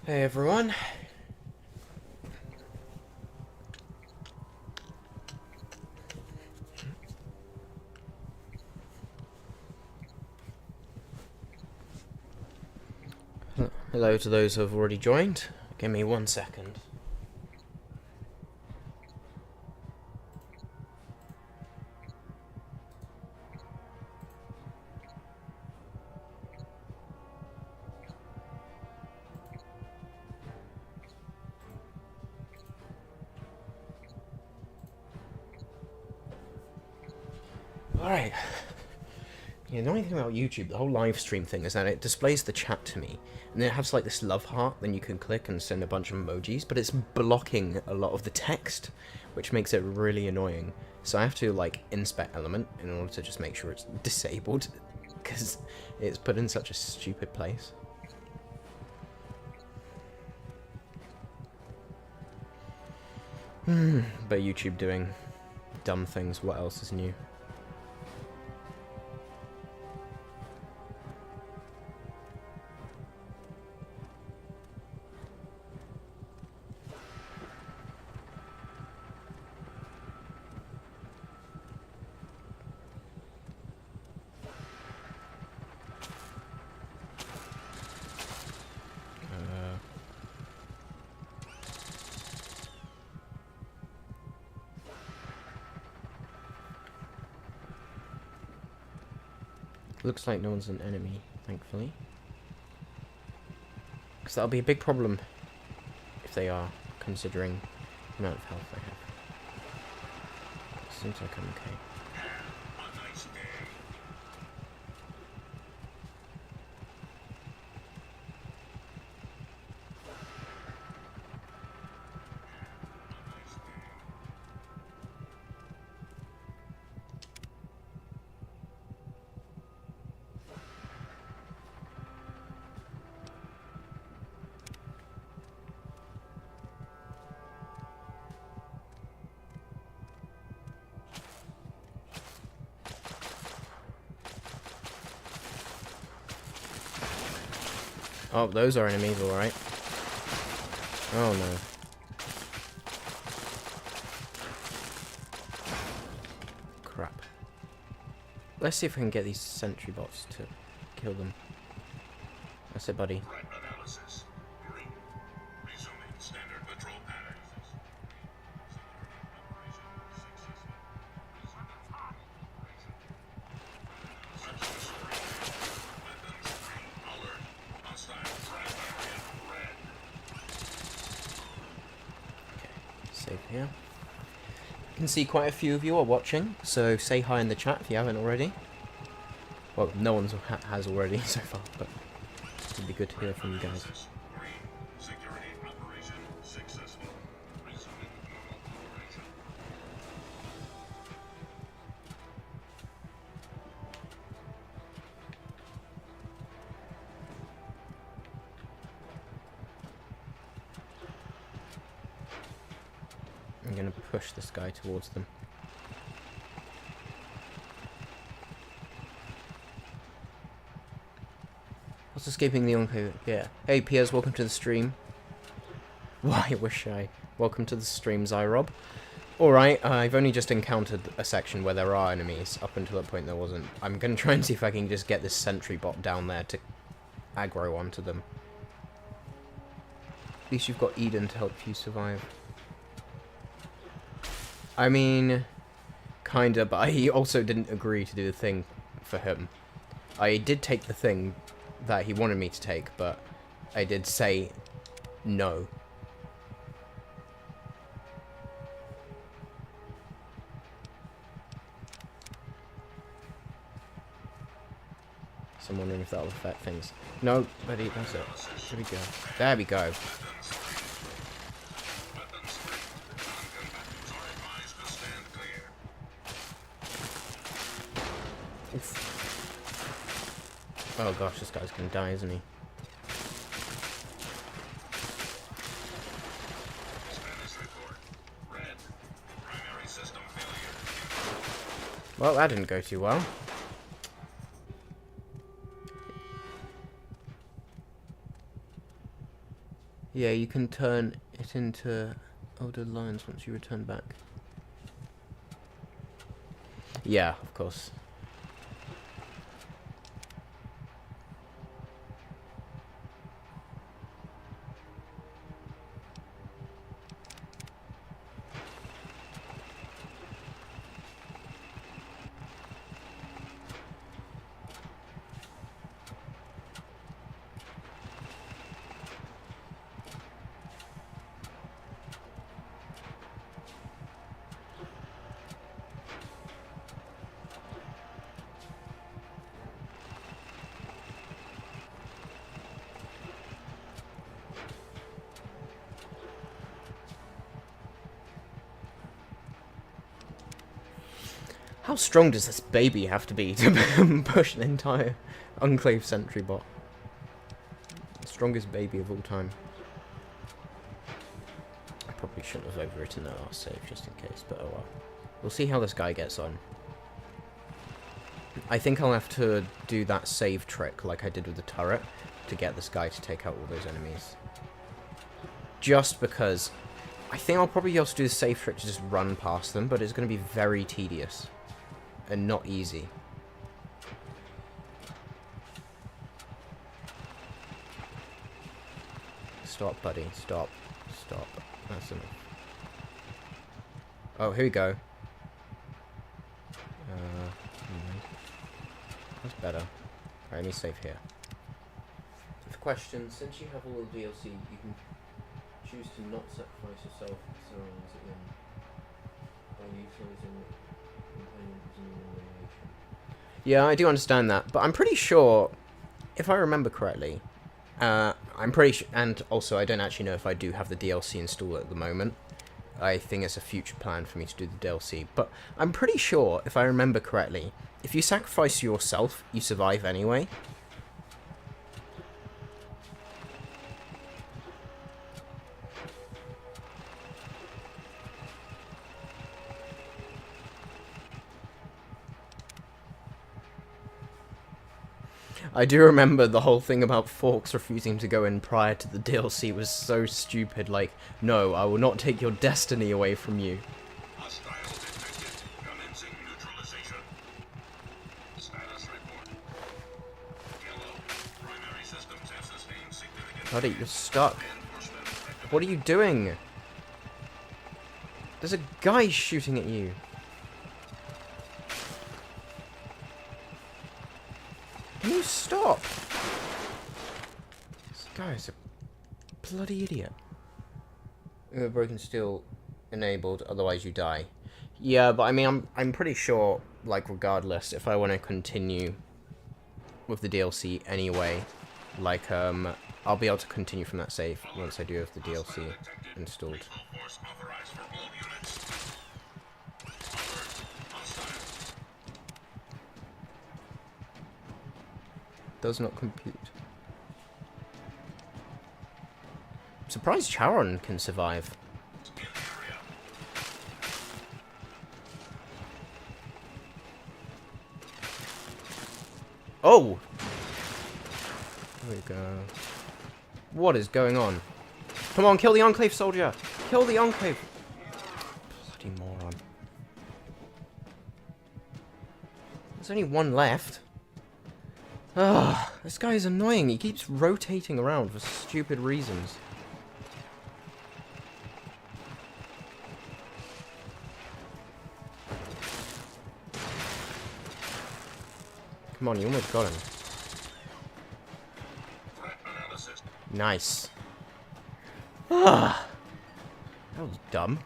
Hey everyone. Hello to those who have already joined. Give me 1 second. Alright. The annoying thing about YouTube, the whole live stream thing, is that it displays the chat to me, and then it has like this love heart, then you can click and send a bunch of emojis, but it's blocking a lot of the text, which makes it really annoying. So I have to like inspect element in order to just make sure it's disabled, because it's put in such a stupid place. But YouTube doing dumb things, what else is new? Looks like no one's an enemy, thankfully. Because that'll be a big problem if they are, considering the amount of health I have. Seems like I'm okay. Oh, those are enemies, alright. Oh no. Crap. Let's see if we can get these sentry bots to kill them. That's it, buddy. Save here. You can see quite a few of you are watching, so say hi in the chat if you haven't already. Well, no one has already so far, but it'd be good to hear from you guys. I'm going to push this guy towards them. What's escaping the onco? Yeah. Hey, Piers, welcome to the stream. Why, wish I. Welcome to the stream, Zyrob. Alright, I've only just encountered a section where there are enemies. Up until that point there wasn't. I'm going to try and see if I can just get this sentry bot down there to aggro onto them. At least you've got Eden to help you survive. I mean, kinda, but I also didn't agree to do the thing for him. I did take the thing that he wanted me to take, but I did say no. So I'm wondering if that'll affect things. No, buddy, that's it. There we go. There we go. Oh gosh, this guy's gonna die, isn't he? Well, that didn't go too well. Yeah, you can turn it into older lines once you return back. Yeah, of course. How strong does this baby have to be to push an entire Enclave sentry bot? The strongest baby of all time. I probably shouldn't have overwritten that last save just in case, but oh well. We'll see how this guy gets on. I think I'll have to do that save trick like I did with the turret to get this guy to take out all those enemies. Just because I think I'll probably also do the save trick to just run past them, but it's going to be very tedious and not easy. Stop, buddy. Stop. Stop. That's enough. Oh, here we go. That's better. Alright, let me save here. The question, since you have all the DLC, you can choose to not sacrifice yourself surrounds at the end by utilizing companions in your relation. Yeah, I do understand that, but I'm pretty sure, if I remember correctly, I'm pretty sure, and also I don't actually know if I do have the DLC installed at the moment. I think it's a future plan for me to do the DLC, but I'm pretty sure, if I remember correctly, if you sacrifice yourself, you survive anyway. I do remember the whole thing about Forks refusing to go in prior to the DLC was so stupid, like, no, I will not take your destiny away from you. Hostiles detected. Commencing neutralization. Status report. Yellow. Primary systems have sustained significant... Buddy, you're stuck. What are you doing? There's a guy shooting at you. Can you stop? This guy's a bloody idiot. Broken steel enabled, otherwise you die. Yeah, but I mean, I'm pretty sure, like, regardless, if I want to continue with the DLC anyway, like, I'll be able to continue from that save once I do have the DLC installed. Does not compute. I'm surprised Charon can survive. Oh! There we go. What is going on? Come on, kill the Enclave soldier! Kill the Enclave! Bloody moron. There's only one left. Ugh, this guy is annoying. He keeps rotating around for stupid reasons. Come on, you almost got him. Nice. Ah, that was dumb.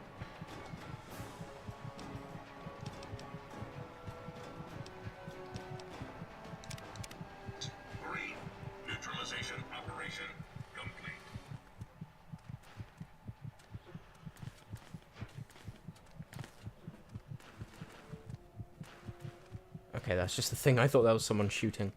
Neutralization operation complete. Okay, that's just the thing. I thought that was someone shooting.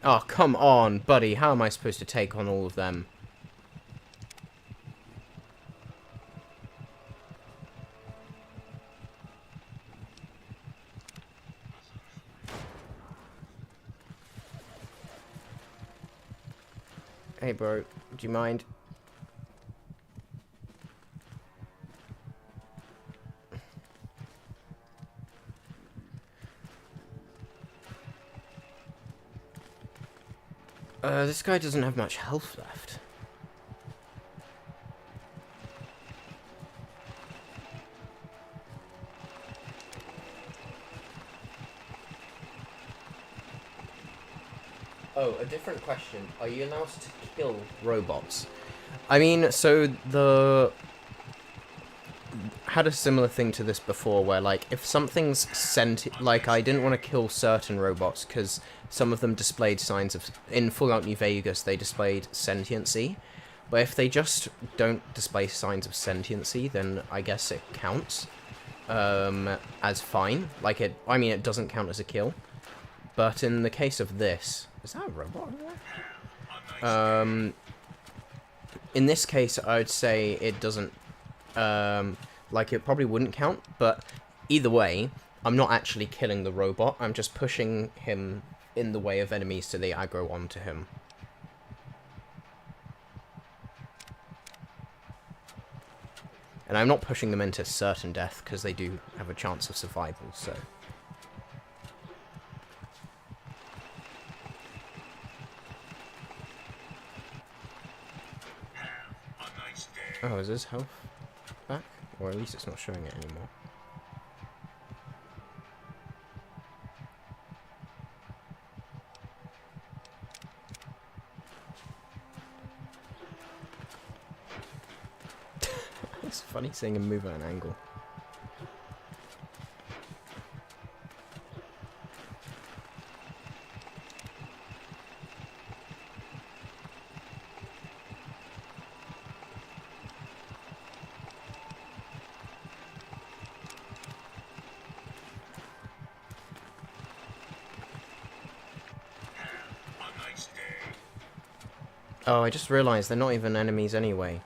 Oh, come on, buddy. How am I supposed to take on all of them? Hey, bro. Do you mind? This guy doesn't have much health left. Oh, a different question. Are you allowed to kill robots? I mean, so the... had a similar thing to this before where, like, if something's sent... Like, I didn't want to kill certain robots because some of them displayed signs of... In Fallout New Vegas, they displayed sentiency. But if they just don't display signs of sentiency, then I guess it counts as fine. Like, I mean, it doesn't count as a kill. But in the case of this... Is that a robot over there? In this case, I would say it doesn't... like, it probably wouldn't count, but either way, I'm not actually killing the robot. I'm just pushing him in the way of enemies so they aggro onto him. And I'm not pushing them into certain death, because they do have a chance of survival, so... Oh, is his health back? Or at least it's not showing it anymore. It's funny seeing him move at an angle. Oh, I just realised they're not even enemies anyway.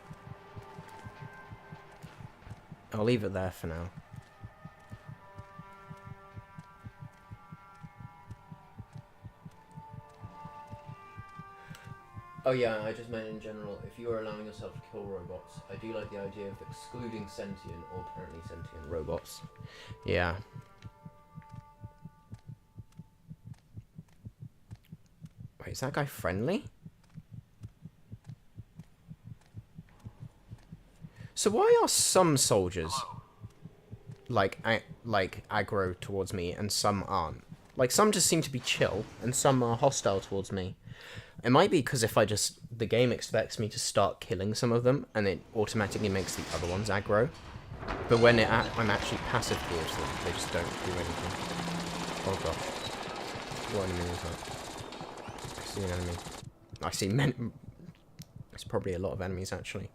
I'll leave it there for now. Oh yeah, I just meant in general, if you are allowing yourself to kill robots, I do like the idea of excluding sentient or apparently sentient robots. Yeah. Wait, is that guy friendly? So why are some soldiers like aggro towards me and some aren't? Like, some just seem to be chill and some are hostile towards me. It might be because if the game expects me to start killing some of them and it automatically makes the other ones aggro. But when I'm actually passive towards them, they just don't do anything. Oh gosh. What enemy is that? I see an enemy. I see many. There's probably a lot of enemies actually.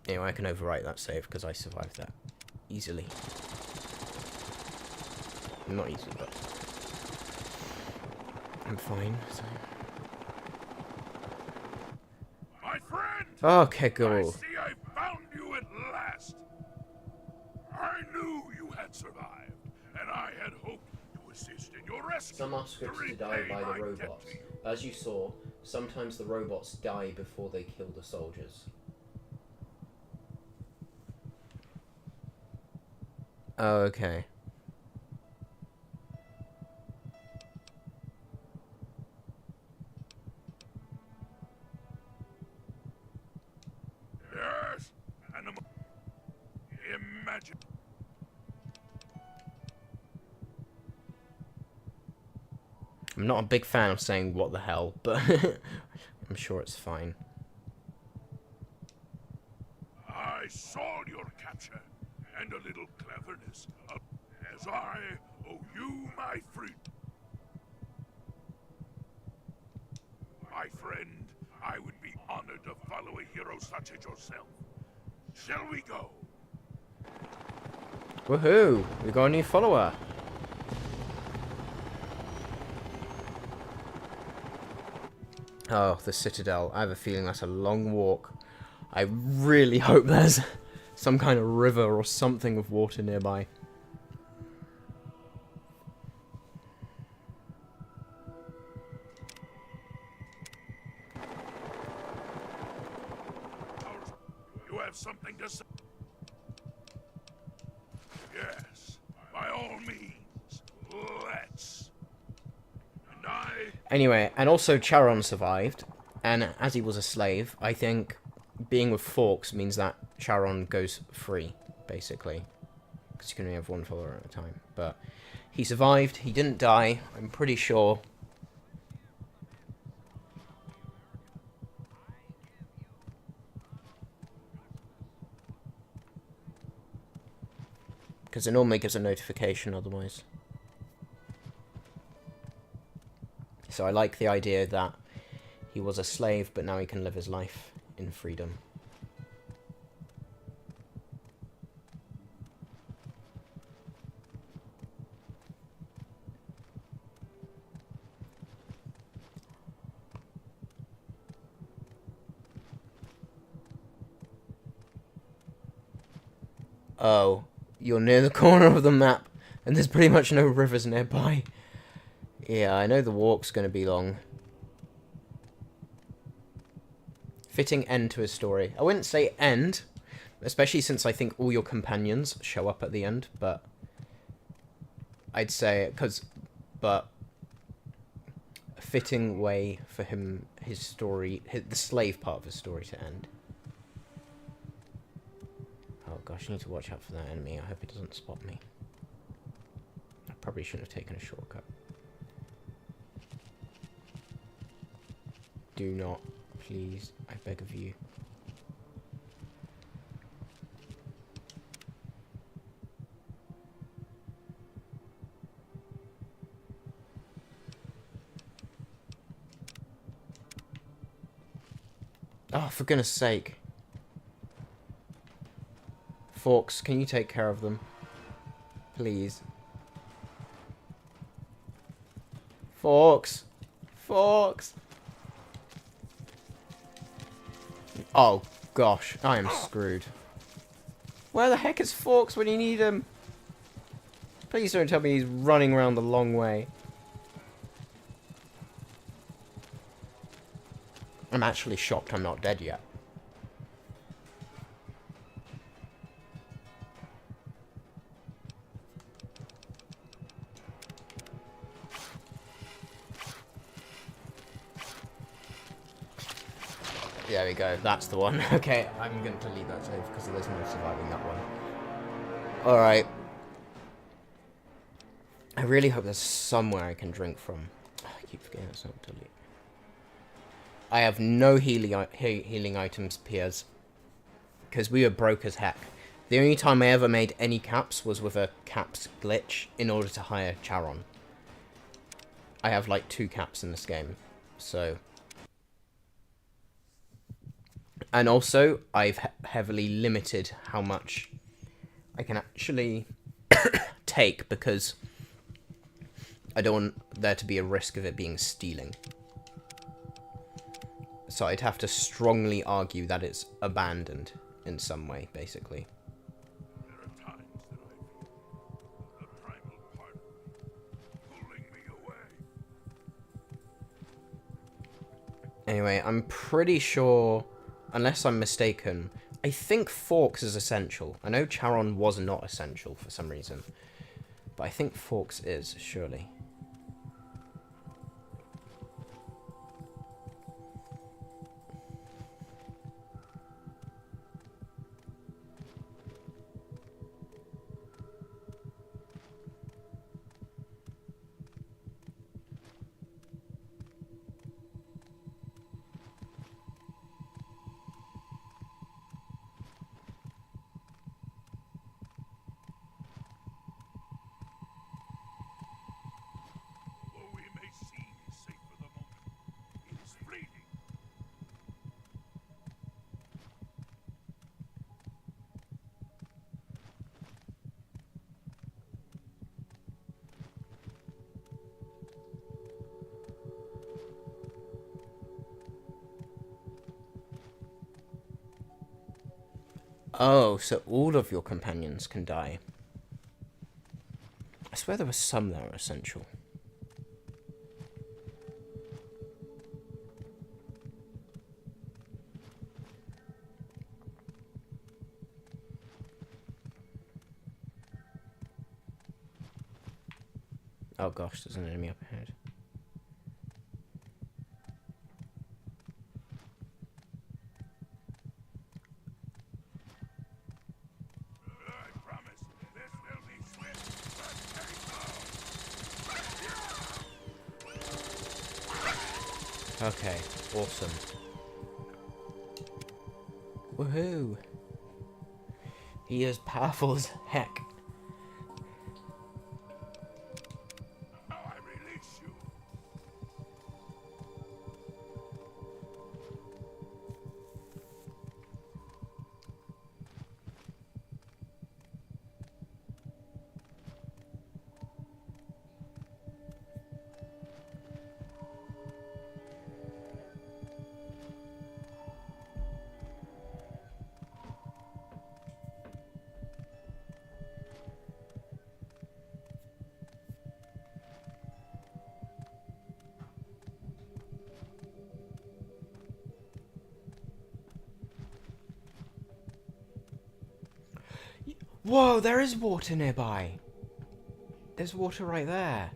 Anyway, I can overwrite that save because I survived that easily. Not easily, but I'm fine. So. My friend! Okay, I cool. see I found you at last. I knew you had survived, and I had hoped to assist in your rescue. Some are scripted to die by the robots. As you saw, sometimes the robots die before they kill the soldiers. Oh, okay. Yes, and imagine. I'm not a big fan of saying what the hell, but I'm sure it's fine. I saw your capture, and a little cleverness, as I owe you my freedom. My friend, I would be honored to follow a hero such as yourself. Shall we go? Woohoo! We got a new follower. Oh, the Citadel. I have a feeling that's a long walk. I really hope there's some kind of river or something with water nearby. Anyway, and also Charon survived, and as he was a slave, I think being with Fawkes means that Charon goes free, basically. Because you can only have one follower at a time. But he survived, he didn't die, I'm pretty sure. Because it normally gives a notification otherwise. So I like the idea that he was a slave, but now he can live his life in freedom. Oh, you're near the corner of the map, and there's pretty much no rivers nearby. Yeah, I know the walk's going to be long. Fitting end to his story. I wouldn't say end, especially since I think all your companions show up at the end, but I'd say, but a fitting way for him, his story, the slave part of his story to end. Oh gosh, I need to watch out for that enemy. I hope he doesn't spot me. I probably shouldn't have taken a shortcut. Do not, please, I beg of you. Oh, for goodness sake. Fawkes, can you take care of them? Please. Fawkes! Fawkes! Oh, gosh. I am screwed. Where the heck is Fawkes when you need him? Please don't tell me he's running around the long way. I'm actually shocked I'm not dead yet. There we go, that's the one. Okay, I'm going to delete that save because there's no surviving that one. Alright. I really hope there's somewhere I can drink from. Oh, I keep forgetting that's not delete. I have no healing items, Piers. Because we were broke as heck. The only time I ever made any caps was with a caps glitch in order to hire Charon. I have like 2 caps in this game, so... And also, I've heavily limited how much I can actually take, because I don't want there to be a risk of it being stealing. So I'd have to strongly argue that it's abandoned in some way, basically. There are times that I feel the primal part of me pulling me away. Anyway, I'm pretty sure, unless I'm mistaken, I think Fawkes is essential. I know Charon was not essential for some reason, but I think Fawkes is, surely. Although he may seem safe for the moment, he is fleeting. Oh, so all of your companions can die. I swear there were some that were essential. Oh gosh, there's an enemy up ahead. Okay, awesome. Woohoo! He is powerful as heck. Now I release you. Whoa, there is water nearby. There's water right there.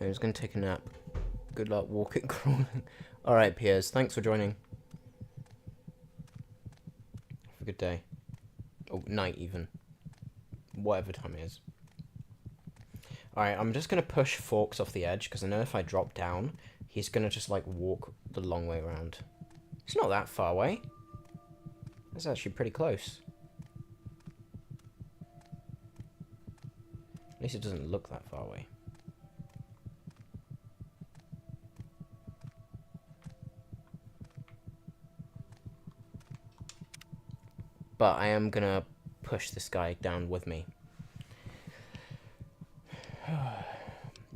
I was going to take a nap. Good luck walking, crawling. Alright, Piers, thanks for joining. Have a good day. Oh, night even. Whatever time it is. Alright, I'm just going to push Forks off the edge, because I know if I drop down, he's going to just, like, walk the long way around. It's not that far away. It's actually pretty close. At least it doesn't look that far away. But I am gonna push this guy down with me.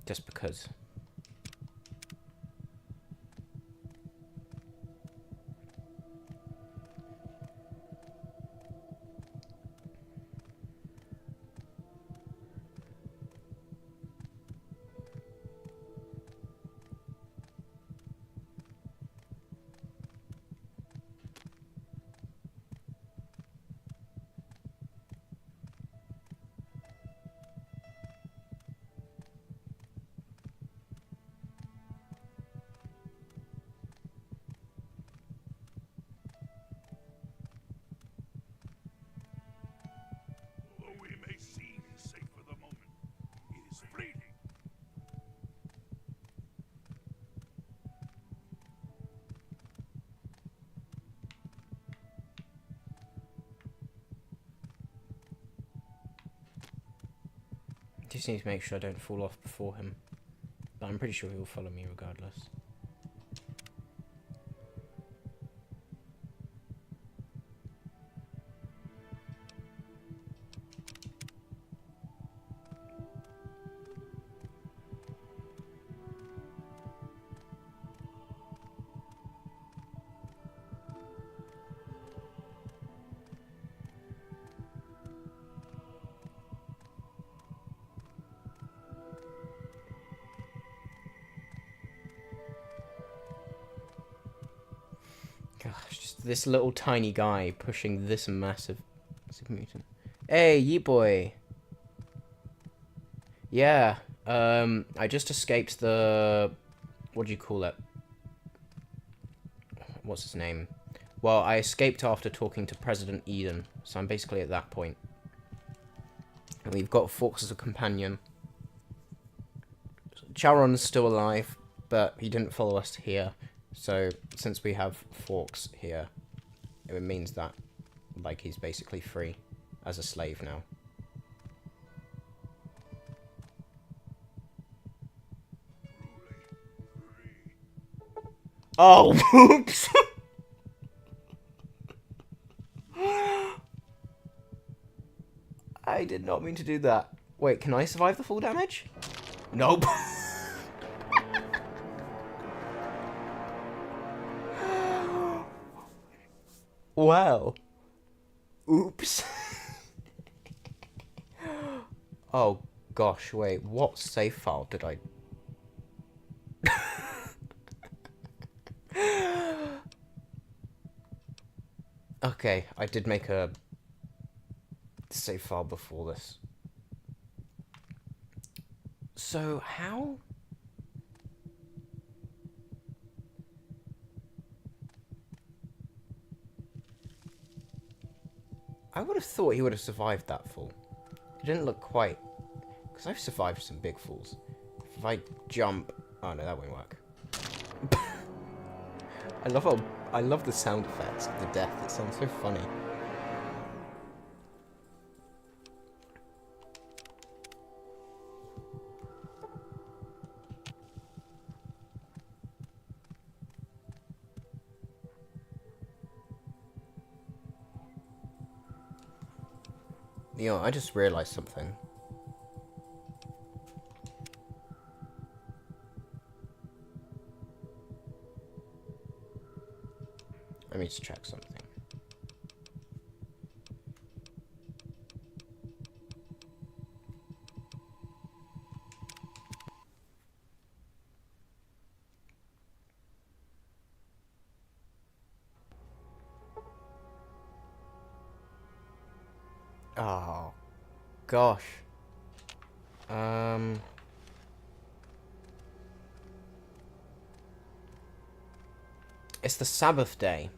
Just because. Though we may seem safe for the moment, it is fleeting. Just need to make sure I don't fall off before him. But I'm pretty sure he will follow me regardless. Gosh, just this little tiny guy pushing this massive mutant. Hey, ye boy. Yeah, I just escaped the... What do you call it? What's his name? Well, I escaped after talking to President Eden, so I'm basically at that point. And we've got Forks as a companion. Charon's still alive, but he didn't follow us here. So, since we have Forks here, it means that, like, he's basically free as a slave now. Oh, oops! I did not mean to do that. Wait, can I survive the full damage? Nope. Well. Oops. Oh, gosh, wait. What save file did I... Okay, I did make a save file before this. So, how? I would have thought he would have survived that fall. It didn't look quite... Because I've survived some big falls. If I jump... Oh, no, that won't work. I love the sound effects of the death. It sounds so funny. Yo, I just realized something. I need to check something. Oh, gosh. It's the Sabbath day.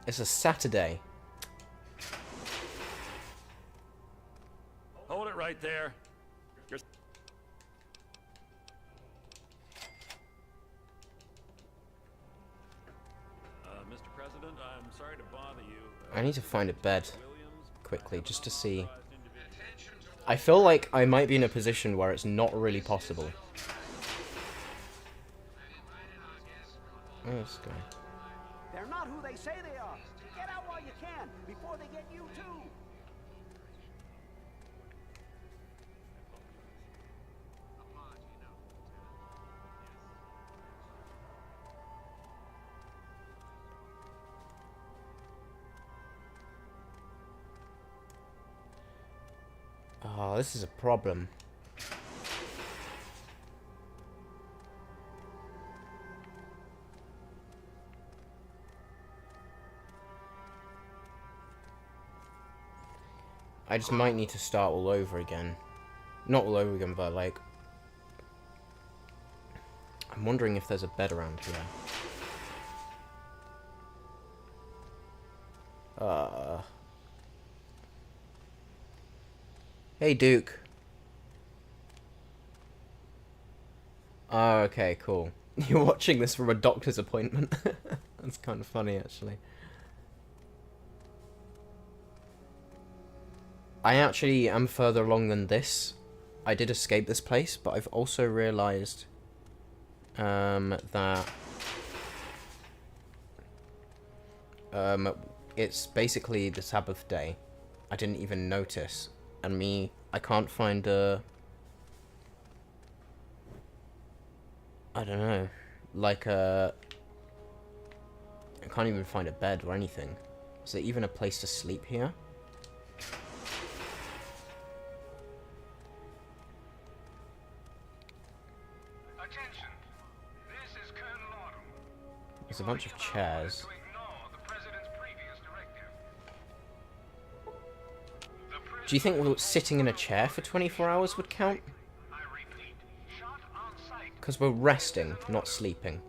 It's a Saturday. Hold it right there. Mr. President, I'm sorry to bother you. I need to find a bed quickly just to see. I feel like I might be in a position where it's not really possible. Oh, this guy. They're not who they say they are. Get out while you can, before they get you too. Oh, this is a problem. I just might need to start all over again. Not all over again, but like... I'm wondering if there's a bed around here. Hey, Duke. Oh, okay, cool. You're watching this from a doctor's appointment. That's kind of funny, actually. I actually am further along than this. I did escape this place, but I've also realised that it's basically the Sabbath day. I didn't even notice. And I can't find a... I don't know. Like a... I can't even find a bed or anything. Is there even a place to sleep here? Attention. This is Colonel Autumn. There's a bunch of chairs. To ignore the president's previous directive. Do you think sitting in a chair for 24 hours would count? I repeat, shot on sight. Because we're resting, not sleeping.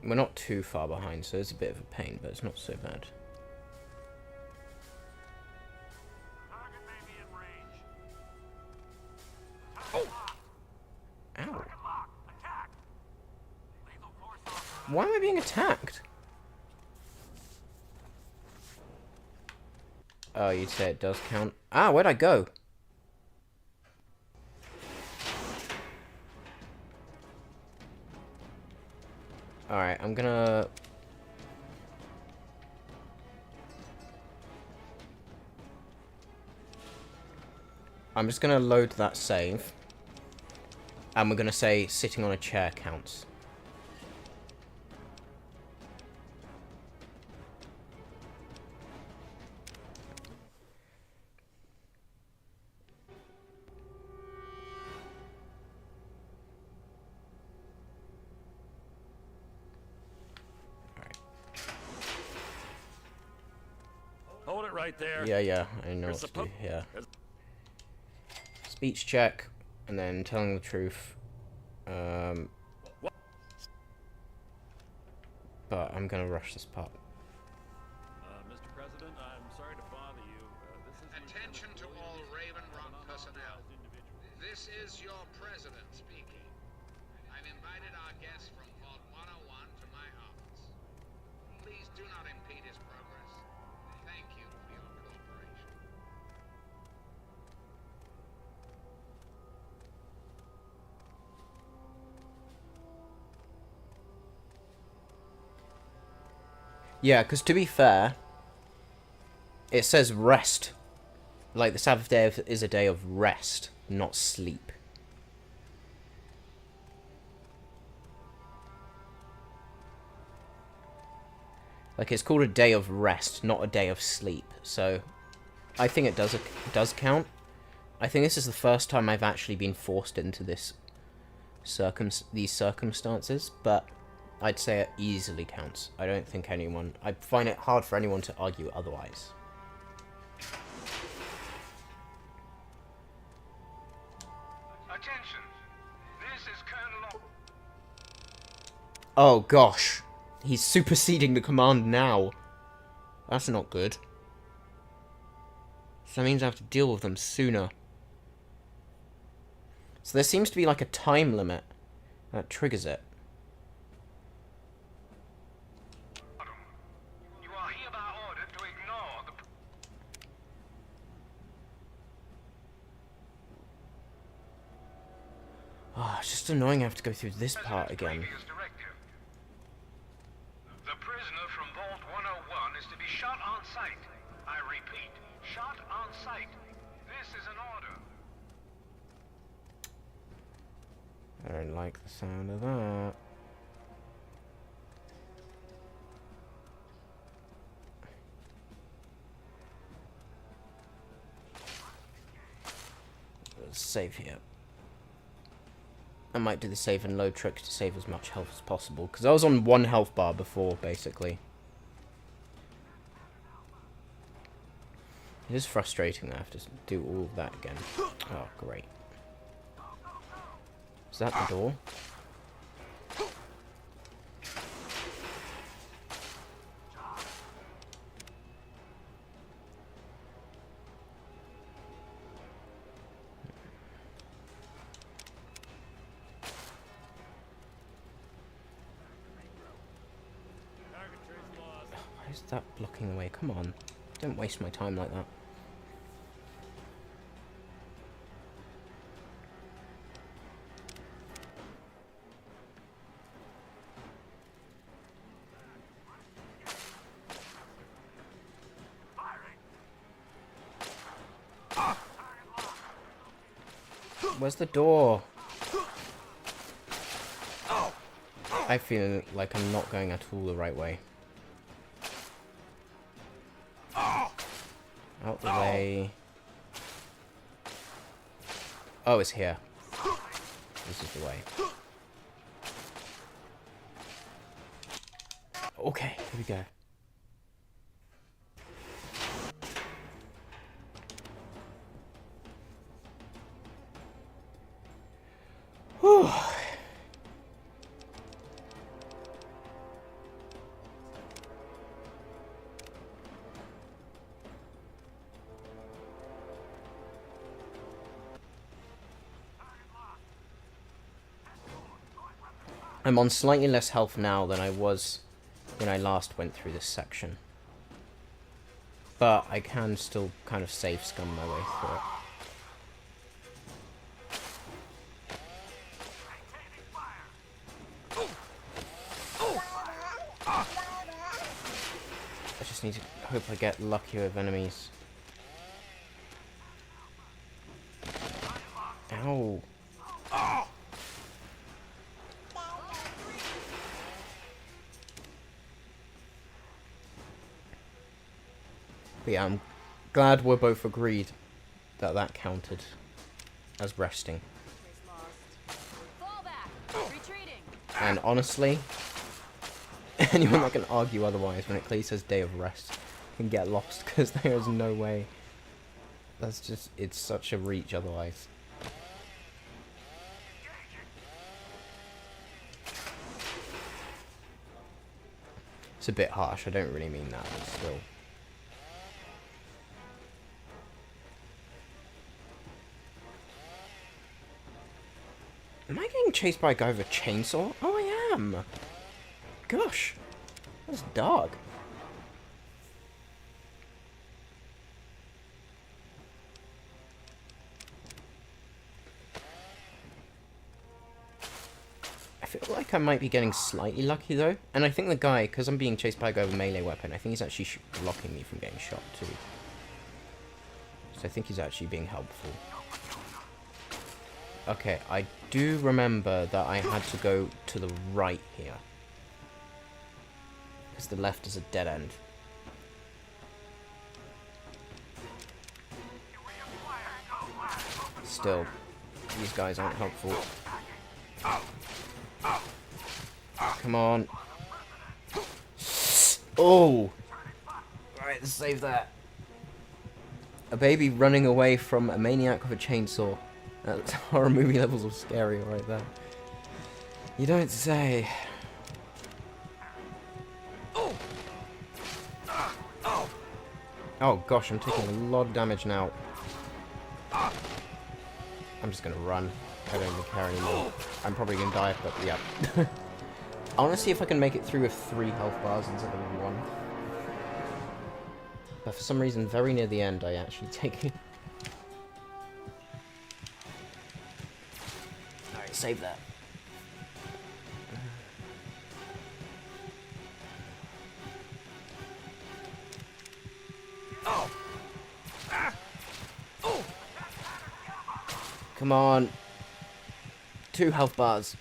We're not too far behind, so it's a bit of a pain, but it's not so bad. Target may be in range. Ow. Lock. Attack. Lethal force authorized. Why am I being attacked? Oh, you'd say it does count. Ah, where'd I go? Alright, I'm gonna... I'm just gonna load that save. And we're gonna say sitting on a chair counts. Hold it right right there. Yeah, I know You're what to do supposed- here. Speech check, and then telling the truth. But I'm gonna rush this part. Mr. President, I'm sorry to bother you. This is Attention to all Raven Rock personnel. individual. This is your president speaking. I've invited our guest from Vault 101 to my office. Please do not impede his progress. Thank you for your cooperation. Yeah, because to be fair, it says rest. Like, the Sabbath day is a day of rest, not sleep. Like, it's called a day of rest, not a day of sleep. So, I think it does count. I think this is the first time I've actually been forced into this these circumstances, but I'd say it easily counts. I don't think anyone... I find it hard for anyone to argue otherwise. Attention. This is Colonel Oh gosh. He's superseding the command now. That's not good. So that means I have to deal with them sooner. So there seems to be like a time limit that triggers it. You are hereby ordered to ignore the Oh, it's just annoying I have to go through this part president's again. previous directive. The prisoner from Vault 101 is to be shot on sight. I repeat, shot on sight. This is an order. I don't like the sound of that. Let's save here. I might do the save and load trick to save as much health as possible, because I was on 1 health bar before, basically. It is frustrating that I have to do all of that again. Oh, great. Is that the door? Target trace lost. Why is that blocking the way? Come on. Don't waste my time like that. Where's the door? I feel like I'm not going at all the right way. Out the way. Oh, it's here. This is the way. Okay, here we go. Whew. I'm on slightly less health now than I was when I last went through this section. But I can still kind of safe scum my way through it. I just need to hope I get luckier with enemies. Ow. But yeah, I'm glad we're both agreed that that counted as resting. Fall back. Retreating. And honestly, anyone that can argue otherwise when it clearly says day of rest and get lost, because there is no way. That's just, it's such a reach otherwise. It's a bit harsh, I don't really mean that, but still. Am I getting chased by a guy with a chainsaw? Oh, I am! Gosh, that's dark. I feel like I might be getting slightly lucky though, and I think the guy, because I'm being chased by a guy with a melee weapon, I think he's actually blocking me from getting shot too. So I think he's actually being helpful. Okay, I do remember that I had to go to the right here. Because the left is a dead end. Still, these guys aren't helpful. Come on. Oh! Right, let's save that. A baby running away from a maniac with a chainsaw. That's horror movie levels of scary right there. You don't say. Oh gosh, I'm taking a lot of damage now. I'm just gonna run. I don't even care anymore. I'm probably gonna die, but yeah. I wanna see if I can make it through with 3 health bars instead of 1. But for some reason, very near the end, I actually take it. Alright, save that. Come on. 2 health bars.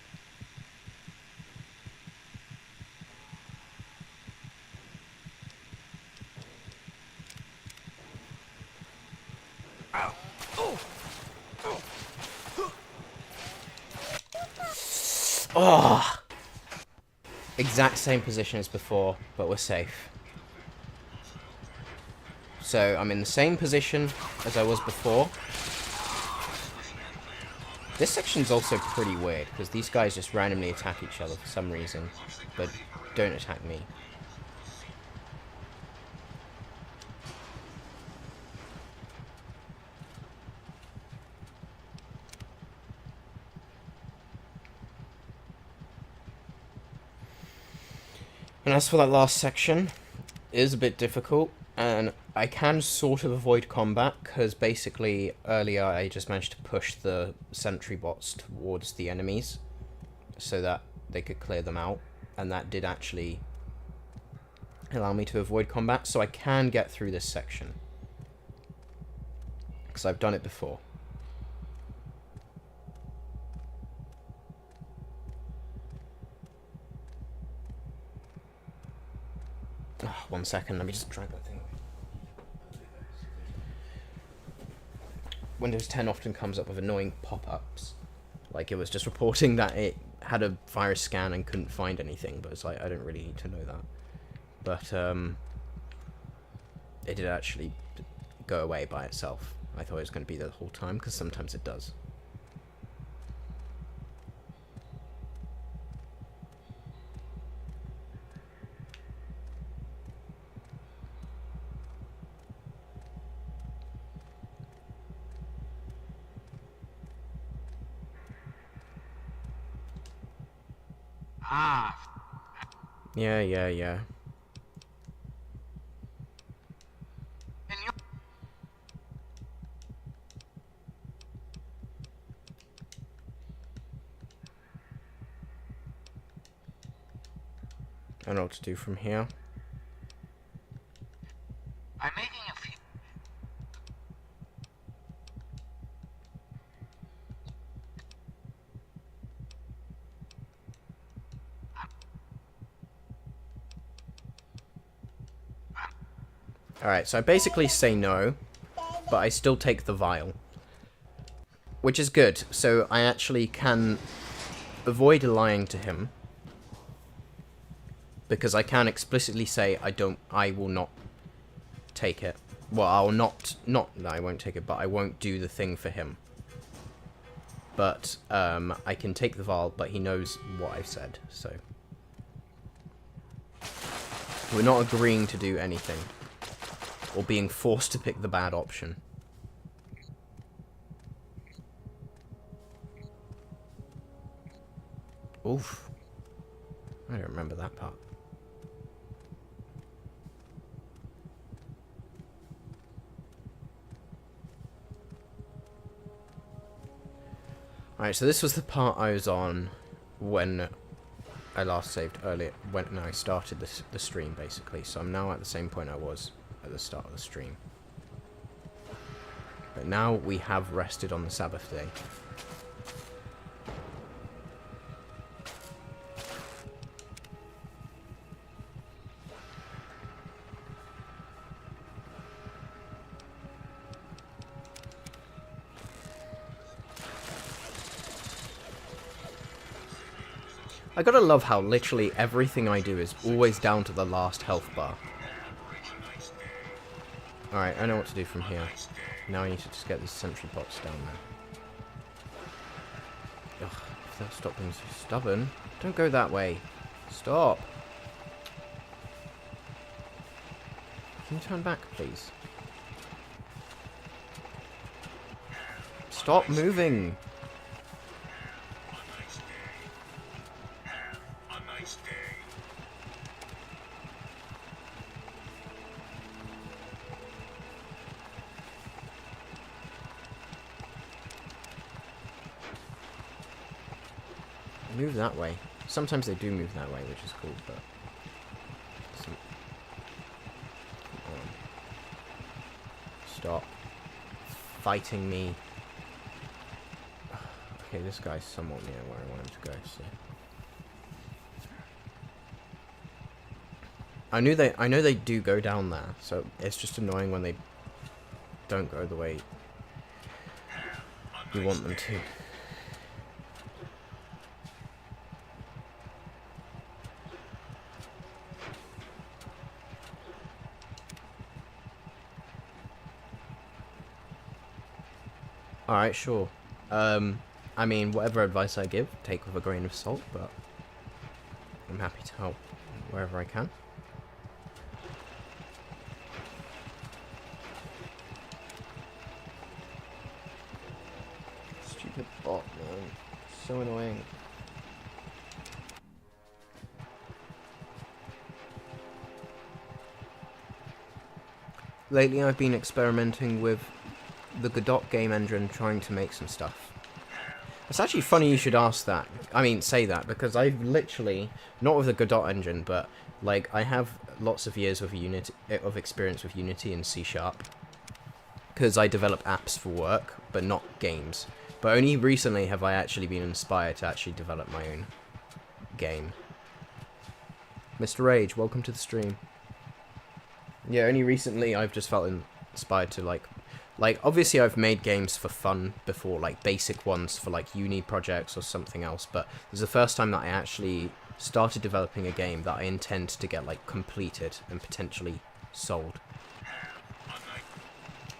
Oh! Exact same position as before, but we're safe. So I'm in the same position as I was before. This section's also pretty weird, because these guys just randomly attack each other for some reason, but don't attack me. And as for that last section, it is a bit difficult, and I can sort of avoid combat, because basically earlier I just managed to push the sentry bots towards the enemies, so that they could clear them out, and that did actually allow me to avoid combat, so I can get through this section, because I've done it before. Oh, 1 second, let me just drag that thing. Windows 10 often comes up with annoying pop-ups. Like, it was just reporting that it had a virus scan and couldn't find anything, but it's like, I don't really need to know that. But, it did actually go away by itself. I thought it was going to be there the whole time, because sometimes it does. Yeah. I don't know what to do from here. I'm making a few. Alright, so I basically say no, but I still take the vial. Which is good, so I actually can avoid lying to him. Because I can explicitly say I will not take it. Well, I'll not, no, I won't take it, but I won't do the thing for him. But, I can take the vial, but he knows what I've said, so. We're not agreeing to do anything. Or being forced to pick the bad option. Oof. I don't remember that part. Alright, so this was the part I was on when I last saved earlier, when I started the stream, basically. So I'm now at the same point I was at the start of the stream. But now we have rested on the Sabbath day. I gotta love how literally everything I do is always down to the last health bar. Alright, I know what to do from here. Now I need to just get these sentry bots down there. Ugh, if they'll stop being so stubborn. Don't go that way. Stop. Can you turn back, please? Stop moving. Move that way. Sometimes they do move that way, which is cool, but... Stop fighting me. Okay, this guy's somewhat near where I want him to go, so... I know they do go down there, so it's just annoying when they don't go the way you want them to. Alright, sure. I mean, whatever advice I give, take with a grain of salt, but I'm happy to help wherever I can. Stupid bot, man. So annoying. Lately I've been experimenting with the Godot game engine, trying to make some stuff. It's actually funny you should ask that. I mean, say that, because I've literally, not with the Godot engine, but like I have lots of years of experience with Unity and C#, because I develop apps for work, but not games. But only recently have I actually been inspired to actually develop my own game. Mr. Rage, welcome to the stream. Yeah, only recently I've just felt inspired to like, obviously I've made games for fun before, like basic ones for like uni projects or something else, but this is the first time that I actually started developing a game that I intend to get like completed and potentially sold.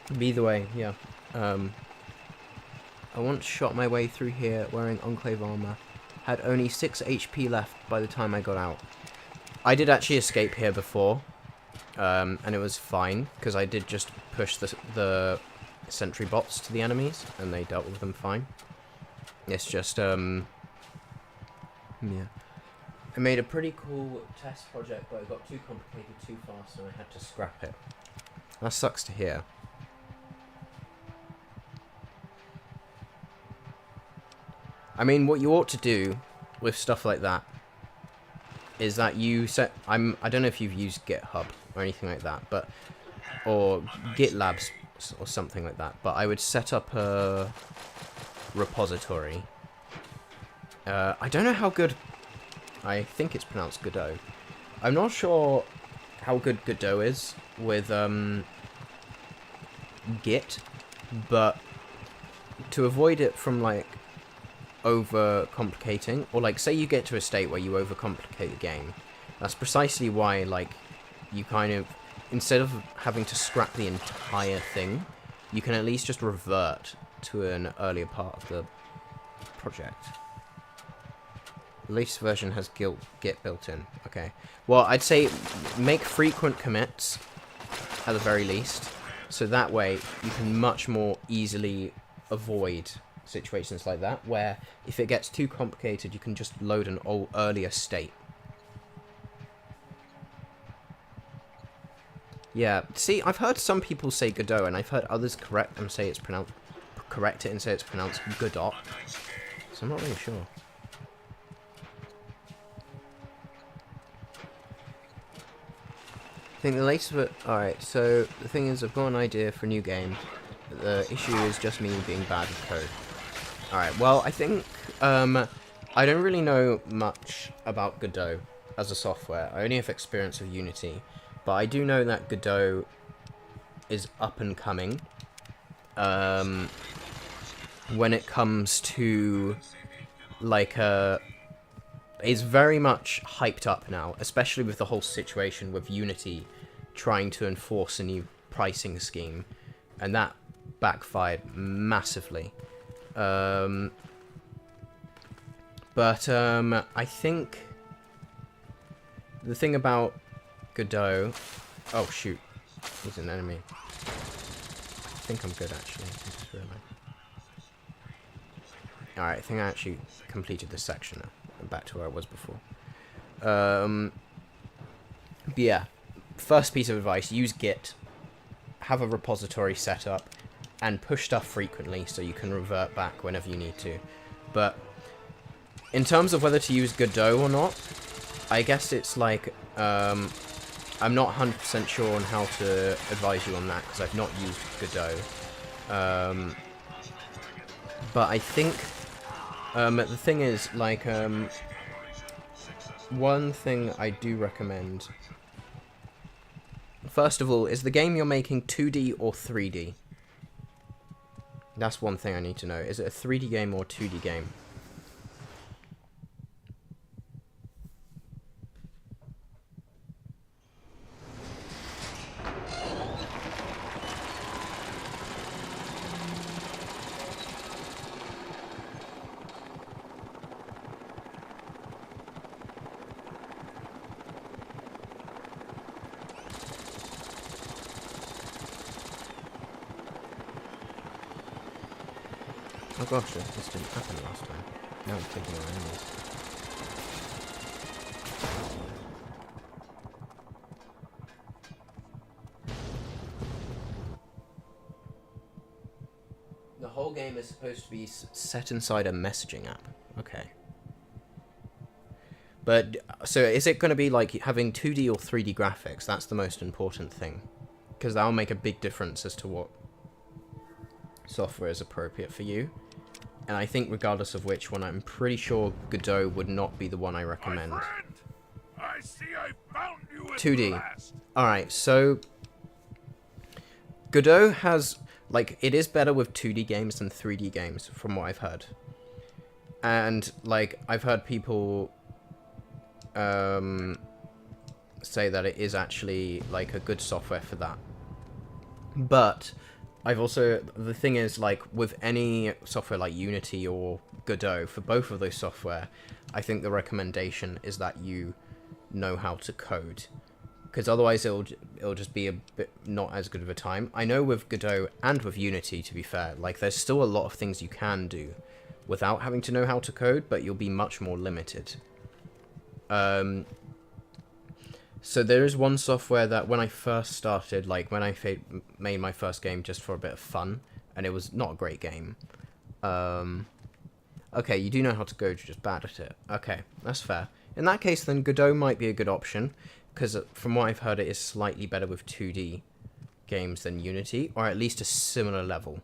But either way, yeah. I once shot my way through here wearing Enclave armor. Had only 6 HP left by the time I got out. I did actually escape here before, and it was fine, because I did just push the sentry bots to the enemies, and they dealt with them fine. It's just, yeah. I made a pretty cool test project, but it got too complicated too fast, and I had to scrap it. That sucks to hear. I mean, what you ought to do with stuff like that is that you set... I don't know if you've used GitHub or anything like that, but... or GitLab or something like that, but I would set up a repository. I don't know how good... I think it's pronounced Godot. I'm not sure how good Godot is with Git, but to avoid it from, like, over complicating, or like say you get to a state where you overcomplicate the game, that's precisely why like you kind of instead of having to scrap the entire thing, you can at least just revert to an earlier part of the project. The latest version has Git built in. Okay. Well, I'd say make frequent commits at the very least, so that way you can much more easily avoid situations like that, where if it gets too complicated, you can just load an earlier state. Yeah, see, I've heard some people say Godot, and I've heard others correct it and say it's pronounced Godot. So I'm not really sure. I think the latest of it... Alright, so the thing is, I've got an idea for a new game. The issue is just me being bad with code. Alright, well, I think... I don't really know much about Godot as a software. I only have experience with Unity. But I do know that Godot is up and coming. When it comes to... like, is very much hyped up now, especially with the whole situation with Unity trying to enforce a new pricing scheme, and that backfired massively. I think the thing about Godot... Oh, shoot. He's an enemy. I think I'm good, actually. I just realized. Alright, I think I actually completed this section now. Back to where I was before. But yeah, first piece of advice, use Git, have a repository set up, and push stuff frequently so you can revert back whenever you need to. But in terms of whether to use Godot or not, I guess it's like, I'm not 100% sure on how to advise you on that, because I've not used Godot. But I think... the thing is, like, one thing I do recommend, first of all, is the game you're making 2D or 3D? That's one thing I need to know. Is it a 3D game or a 2D game? Oh gosh, this didn't happen last time. Now I'm taking my enemies. The whole game is supposed to be set inside a messaging app. Okay. But, so is it going to be like having 2D or 3D graphics? That's the most important thing. Because that'll make a big difference as to what software is appropriate for you. And I think regardless of which one, I'm pretty sure Godot would not be the one I recommend. My friend, I see I found you at 2D. last. Alright, so Godot has, like, it is better with 2D games than 3D games, from what I've heard. And, like, I've heard people say that it is actually, like, a good software for that. But I've also, the thing is, like, with any software like Unity or Godot, for both of those software, I think the recommendation is that you know how to code. Because otherwise it'll just be a bit not as good of a time. I know with Godot and with Unity, to be fair, like, there's still a lot of things you can do without having to know how to code, but you'll be much more limited. So there is one software that when I first started, like when I made my first game just for a bit of fun, and it was not a great game. Okay, you do know how to code, you're just bad at it. Okay, that's fair. In that case, then Godot might be a good option, because from what I've heard, it is slightly better with 2D games than Unity, or at least a similar level.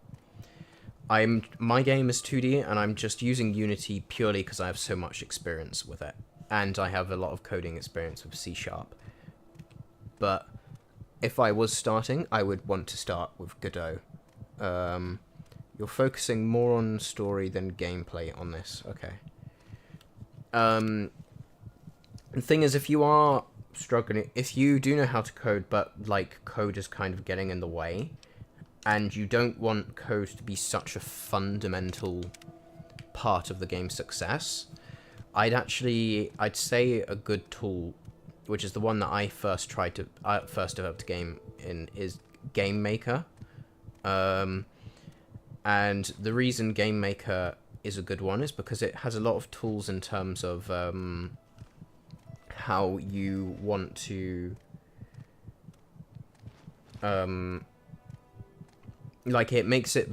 My game is 2D, and I'm just using Unity purely because I have so much experience with it, and I have a lot of coding experience with C#. But if I was starting, I would want to start with Godot. You're focusing more on story than gameplay on this. Okay. The thing is, if you are struggling, if you do know how to code, but like code is kind of getting in the way, and you don't want code to be such a fundamental part of the game's success, I'd say a good tool, which is the one that I first developed a game in, is Game Maker. And the reason Game Maker is a good one is because it has a lot of tools in terms of how you want to like, it makes it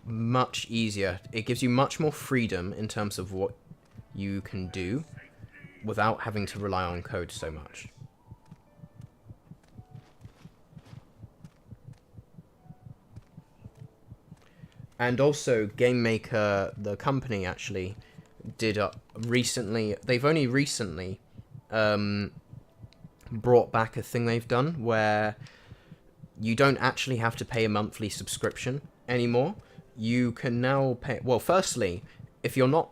much easier. It gives you much more freedom in terms of what you can do without having to rely on code so much. And also, Game Maker, the company, actually did recently. They've only recently brought back a thing they've done where you don't actually have to pay a monthly subscription anymore. You can now pay. Well, firstly, if you're not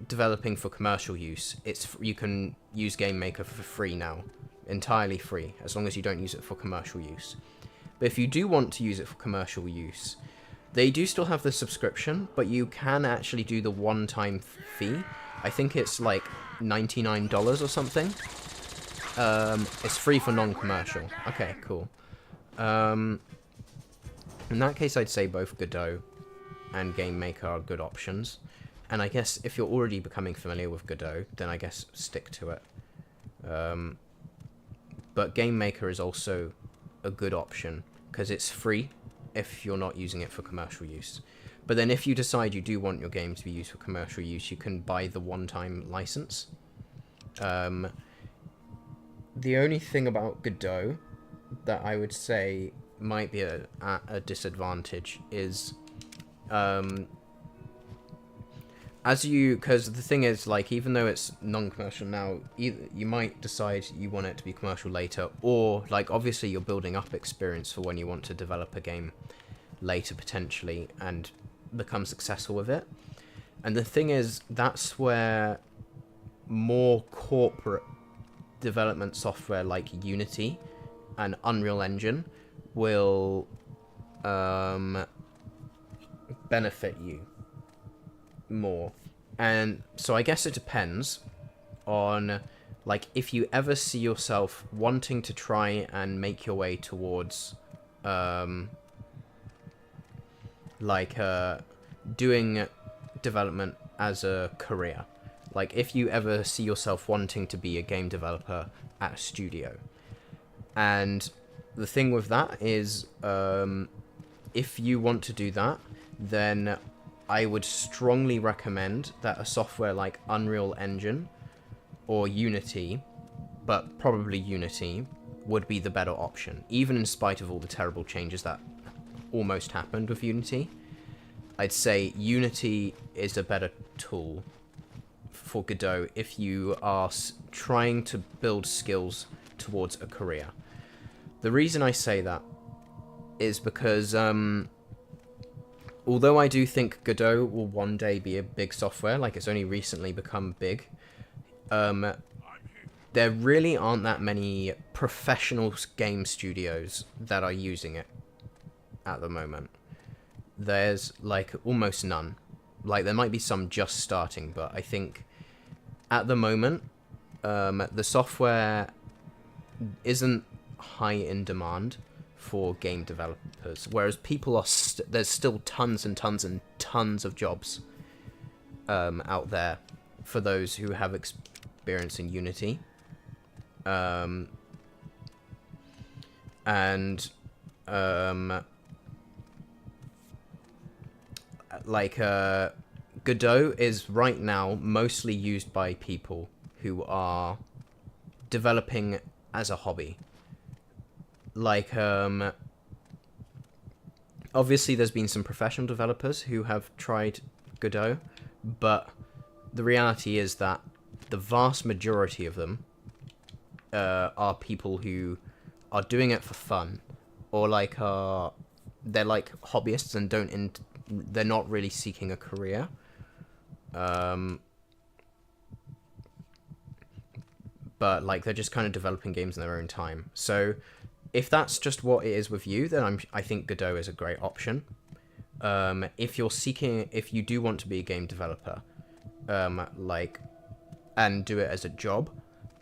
developing for commercial use, you can use Game Maker for free now, entirely free, as long as you don't use it for commercial use. But if you do want to use it for commercial use, they do still have the subscription, but you can actually do the one-time fee. I think it's like $99 or something. It's free for non-commercial. Okay, cool. In that case, I'd say both Godot and Game Maker are good options. And I guess if you're already becoming familiar with Godot, then I guess stick to it. But Game Maker is also a good option because it's free if you're not using it for commercial use. But then if you decide you do want your game to be used for commercial use, you can buy the one-time license. The only thing about Godot that I would say might be a disadvantage is because the thing is, like, even though it's non-commercial now, you might decide you want it to be commercial later, or, like, obviously you're building up experience for when you want to develop a game later, potentially, and become successful with it. And the thing is, that's where more corporate development software like Unity and Unreal Engine will benefit you more. And so I guess it depends on, like, if you ever see yourself wanting to try and make your way towards doing development as a career. Like, if you ever see yourself wanting to be a game developer at a studio. And the thing with that is, if you want to do that, then I would strongly recommend that a software like Unreal Engine or Unity, but probably Unity, would be the better option, even in spite of all the terrible changes that almost happened with Unity. I'd say Unity is a better tool for Godot if you are trying to build skills towards a career. The reason I say that is because although I do think Godot will one day be a big software, like it's only recently become big, there really aren't that many professional game studios that are using it at the moment. There's, like, almost none. Like, there might be some just starting, but I think at the moment, the software isn't high in demand for game developers, whereas people are there's still tons and tons and tons of jobs out there for those who have experience in Unity, Godot is right now mostly used by people who are developing as a hobby. Like, obviously there's been some professional developers who have tried Godot, but the reality is that the vast majority of them are people who are doing it for fun, or like they're like hobbyists and they're not really seeking a career. but like they're just kind of developing games in their own time. So if that's just what it is with you, then I think Godot is a great option. If you do want to be a game developer, and do it as a job,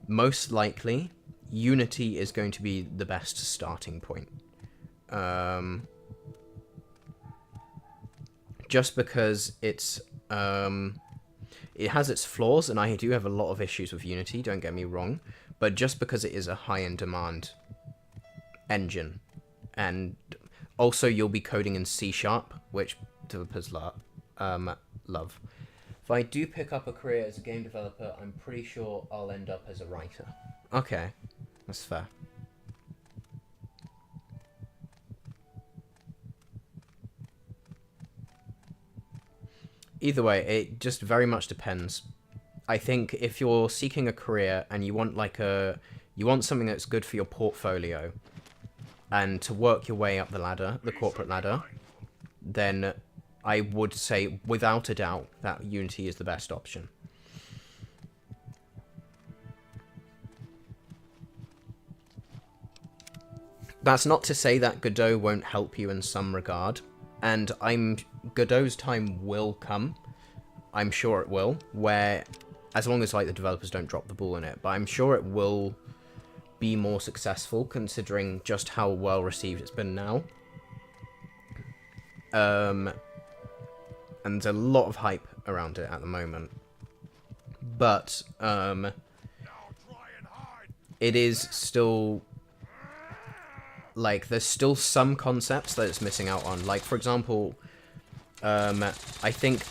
most likely Unity is going to be the best starting point. Just because it has its flaws, and I do have a lot of issues with Unity, don't get me wrong, but just because it is a high-in-demand engine, and also you'll be coding in C#, which developers love. If I do pick up a career as a game developer, I'm pretty sure I'll end up as a writer. Okay, that's fair. Either way, it just very much depends. I think if you're seeking a career and you want something that's good for your portfolio and to work your way up the ladder, the corporate ladder, then I would say without a doubt that Unity is the best option. That's not to say that Godot won't help you in some regard, and Godot's time will come. I'm sure it will, where as long as like the developers don't drop the ball in it, but I'm sure it will be more successful considering just how well received it's been now. And there's a lot of hype around it at the moment. But it is still like there's still some concepts that it's missing out on. Like for example, I think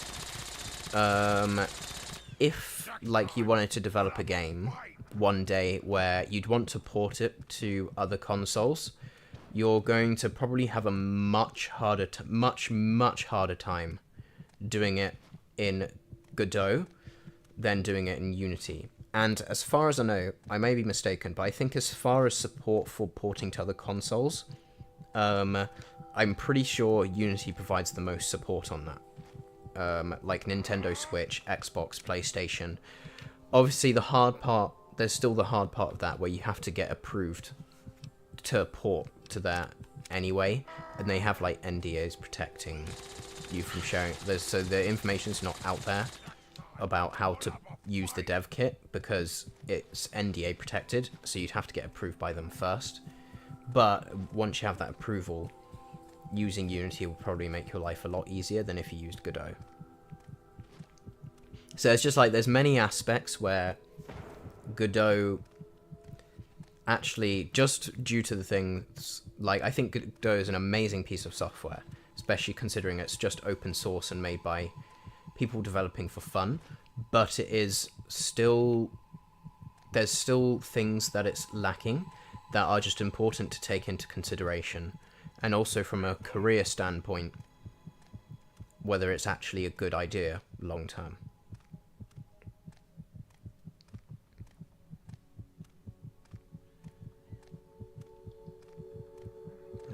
if like you wanted to develop a game one day where you'd want to port it to other consoles, you're going to probably have a much harder time doing it in Godot than doing it in Unity. And as far as I know, I may be mistaken, but I think as far as support for porting to other consoles, I'm pretty sure Unity provides the most support on that. Like Nintendo Switch, Xbox, PlayStation. Obviously there's still the hard part of that where you have to get approved to port to that anyway, and they have like NDAs protecting you from sharing. So the information's not out there about how to use the dev kit because it's NDA protected, so you'd have to get approved by them first. But once you have that approval, using Unity will probably make your life a lot easier than if you used Godot. So it's just like there's many aspects where Godot actually, just due to the things, like I think Godot is an amazing piece of software, especially considering it's just open source and made by people developing for fun, but it is still, there's still things that it's lacking that are just important to take into consideration, and also from a career standpoint, whether it's actually a good idea long term.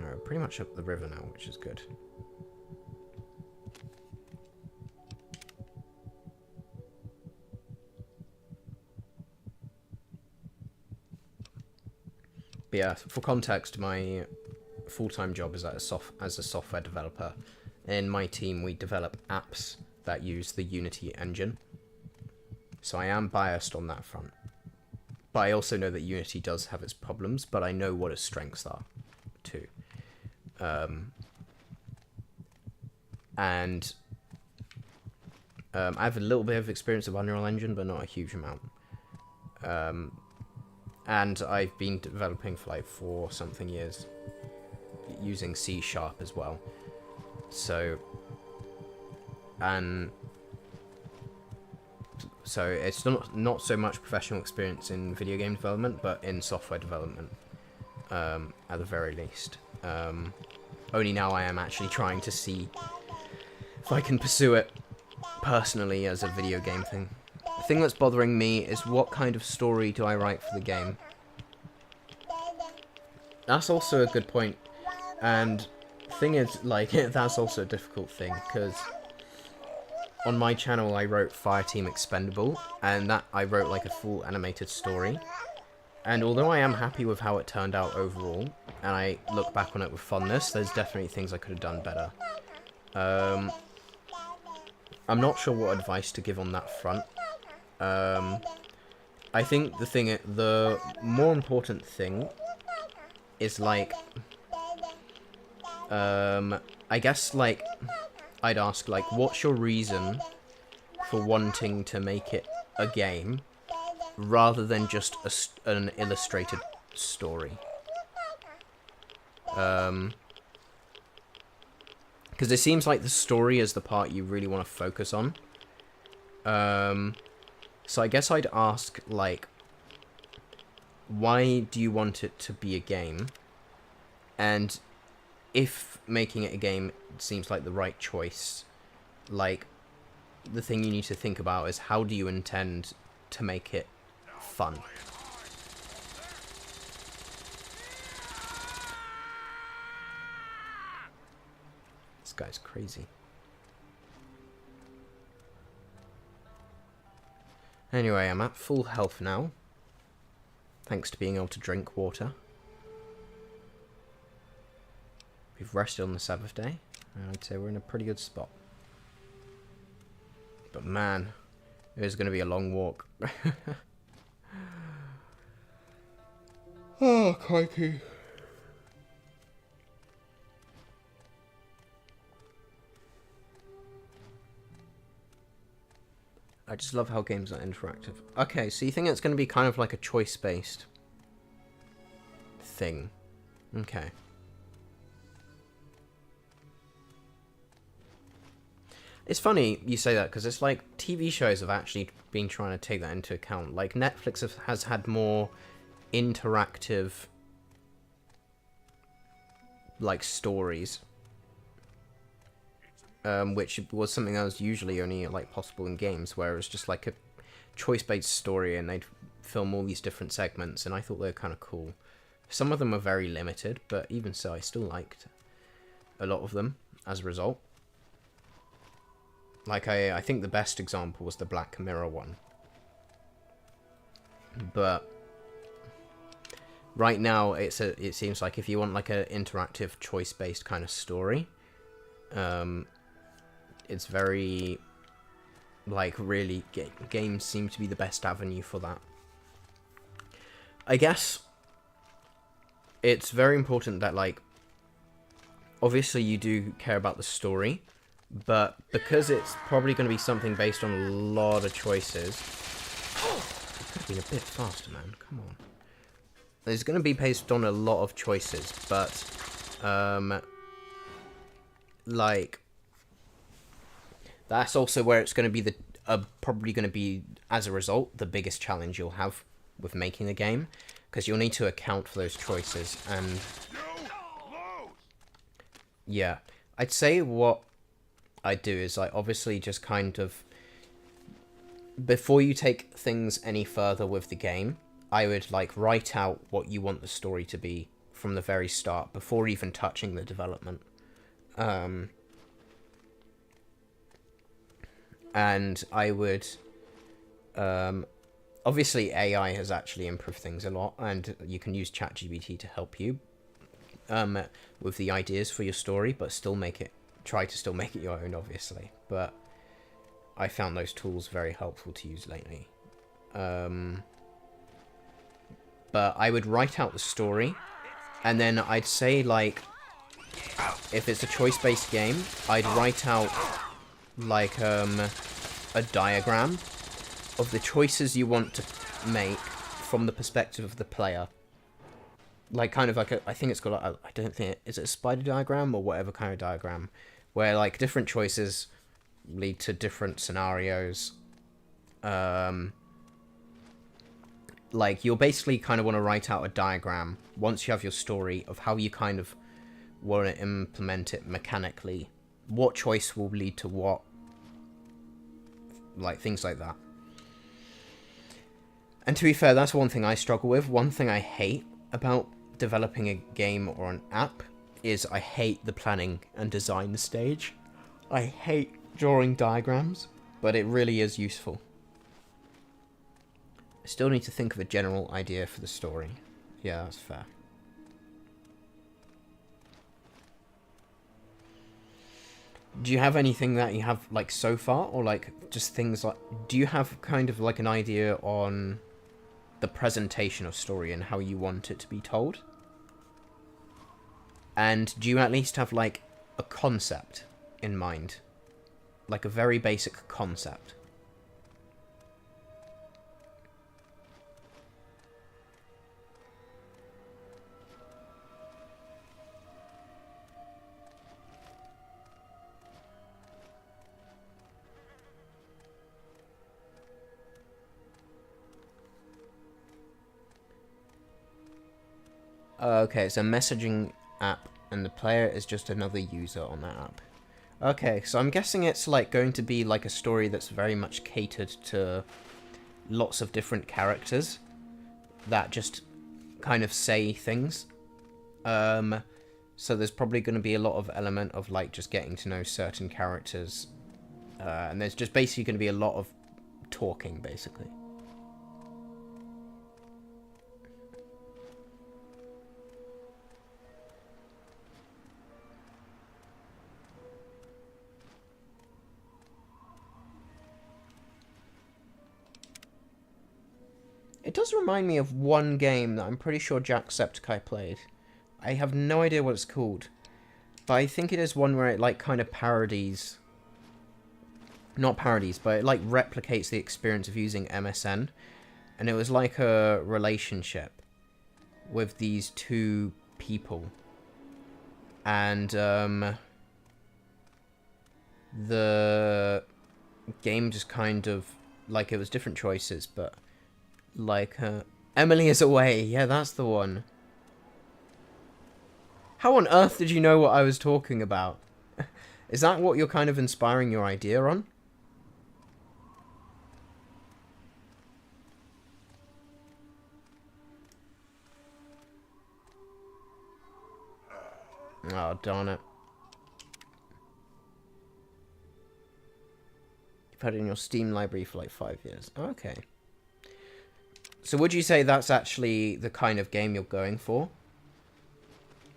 Alright, pretty much up the river now, which is good. But yeah, for context, my full-time job is as a software developer. In my team, we develop apps that use the Unity engine. So I am biased on that front. But I also know that Unity does have its problems, but I know what its strengths are, too. And I have a little bit of experience with Unreal Engine, but not a huge amount. And I've been developing for like 4-something years using C# as well. So, so it's not so much professional experience in video game development, but in software development, at the very least. Only now I am actually trying to see if I can pursue it personally as a video game thing. The thing that's bothering me is what kind of story do I write for the game? That's also a good point. And the thing is, like, that's also a difficult thing, because on my channel I wrote Fireteam Expendable, and that I wrote like a full animated story. And although I am happy with how it turned out overall, and I look back on it with fondness, there's definitely things I could have done better. I'm not sure what advice to give on that front. I think the more important thing is like, I guess like, I'd ask like, what's your reason for wanting to make it a game rather than just an illustrated story? Because it seems like the story is the part you really want to focus on. So I guess I'd ask, like, why do you want it to be a game? And if making it a game seems like the right choice, like, the thing you need to think about is how do you intend to make it fun? This guy's crazy. Anyway, I'm at full health now, thanks to being able to drink water. We've rested on the Sabbath day, and I'd say we're in a pretty good spot. But man, it is going to be a long walk. Oh, crikey. I just love how games are interactive. Okay, so you think it's going to be kind of like a choice-based thing. Okay. It's funny you say that, because it's like TV shows have actually been trying to take that into account. Like Netflix has had more interactive like stories. Which was something that was usually only like possible in games, where it was just like a choice-based story and they'd film all these different segments, and I thought they were kind of cool. Some of them were very limited, but even so, I still liked a lot of them as a result. Like, I think the best example was the Black Mirror one. But right now, it seems like if you want like an interactive, choice-based kind of story, it's very, like, really, games seem to be the best avenue for that. I guess it's very important that, like, obviously you do care about the story, but because it's probably going to be something based on a lot of choices... It could have been a bit faster, man. Come on. It's going to be based on a lot of choices, but, like... That's also where it's going to be probably going to be, as a result, the biggest challenge you'll have with making the game, because you'll need to account for those choices. And yeah, I'd say what I do is I obviously just kind of, before you take things any further with the game, I would like write out what you want the story to be from the very start, before even touching the development. And I would, obviously AI has actually improved things a lot, and you can use ChatGPT to help you with the ideas for your story, but try to still make it your own, obviously. But I found those tools very helpful to use lately. But I would write out the story, and then I'd say, like, if it's a choice-based game, I'd write out like a diagram of the choices you want to make from the perspective of the player. Like kind of like I think it's got I don't think is it a spider diagram or whatever kind of diagram, where like different choices lead to different scenarios. Like you'll basically kind of want to write out a diagram once you have your story of how you kind of want to implement it mechanically. What choice will lead to what? Like, things like that. And to be fair, that's one thing I struggle with. One thing I hate about developing a game or an app is I hate the planning and design stage. I hate drawing diagrams, but it really is useful. I still need to think of a general idea for the story. Yeah, that's fair. Do you have anything that you have, like, so far? Or, like, just things like... Do you have kind of, like, an idea on the presentation of story and how you want it to be told? And do you at least have, like, a concept in mind? Like, a very basic concept? Okay, it's a messaging app, and the player is just another user on that app. Okay, so I'm guessing it's like going to be like a story that's very much catered to lots of different characters that just kind of say things. So there's probably going to be a lot of element of like just getting to know certain characters, and there's just basically going to be a lot of talking, basically. It does remind me of one game that I'm pretty sure Jacksepticeye played. I have no idea what it's called, but I think it is one where it like kind of parodies... Not parodies, but it like replicates the experience of using MSN. And it was like a relationship with these two people. And the game just kind of... Like, it was different choices, but... Like, Emily is Away. Yeah, that's the one. How on earth did you know what I was talking about? Is that what you're kind of inspiring your idea on? Oh, darn it. You've had it in your Steam library for like 5 years. Okay. So would you say that's actually the kind of game you're going for?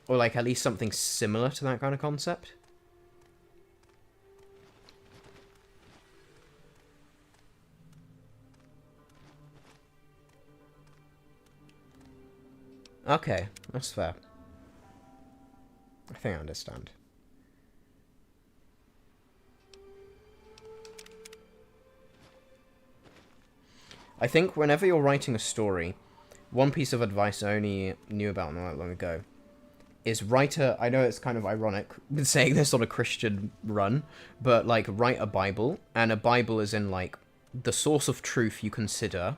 Or like at least something similar to that kind of concept? Okay, that's fair. I think I understand. I think whenever you're writing a story, one piece of advice I only knew about not that long ago is I know it's kind of ironic saying this on a Christian run, but like write a Bible, and a Bible is in like the source of truth you consider.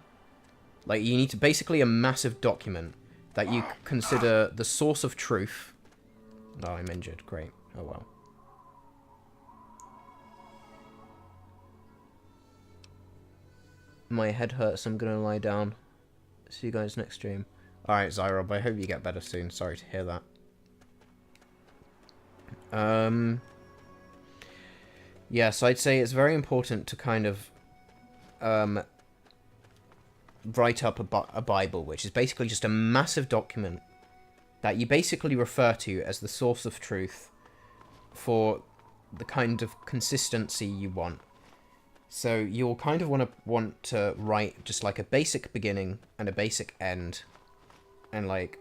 Like you need to basically a massive document that you consider the source of truth. Oh, I'm injured. Great. Oh well. My head hurts, I'm gonna lie down. See you guys next stream. Alright, Zyrob, I hope you get better soon. Sorry to hear that. Yeah, so I'd say it's very important to kind of write up a Bible, which is basically just a massive document that you basically refer to as the source of truth for the kind of consistency you want. So you'll kind of want to write just like a basic beginning and a basic end, and like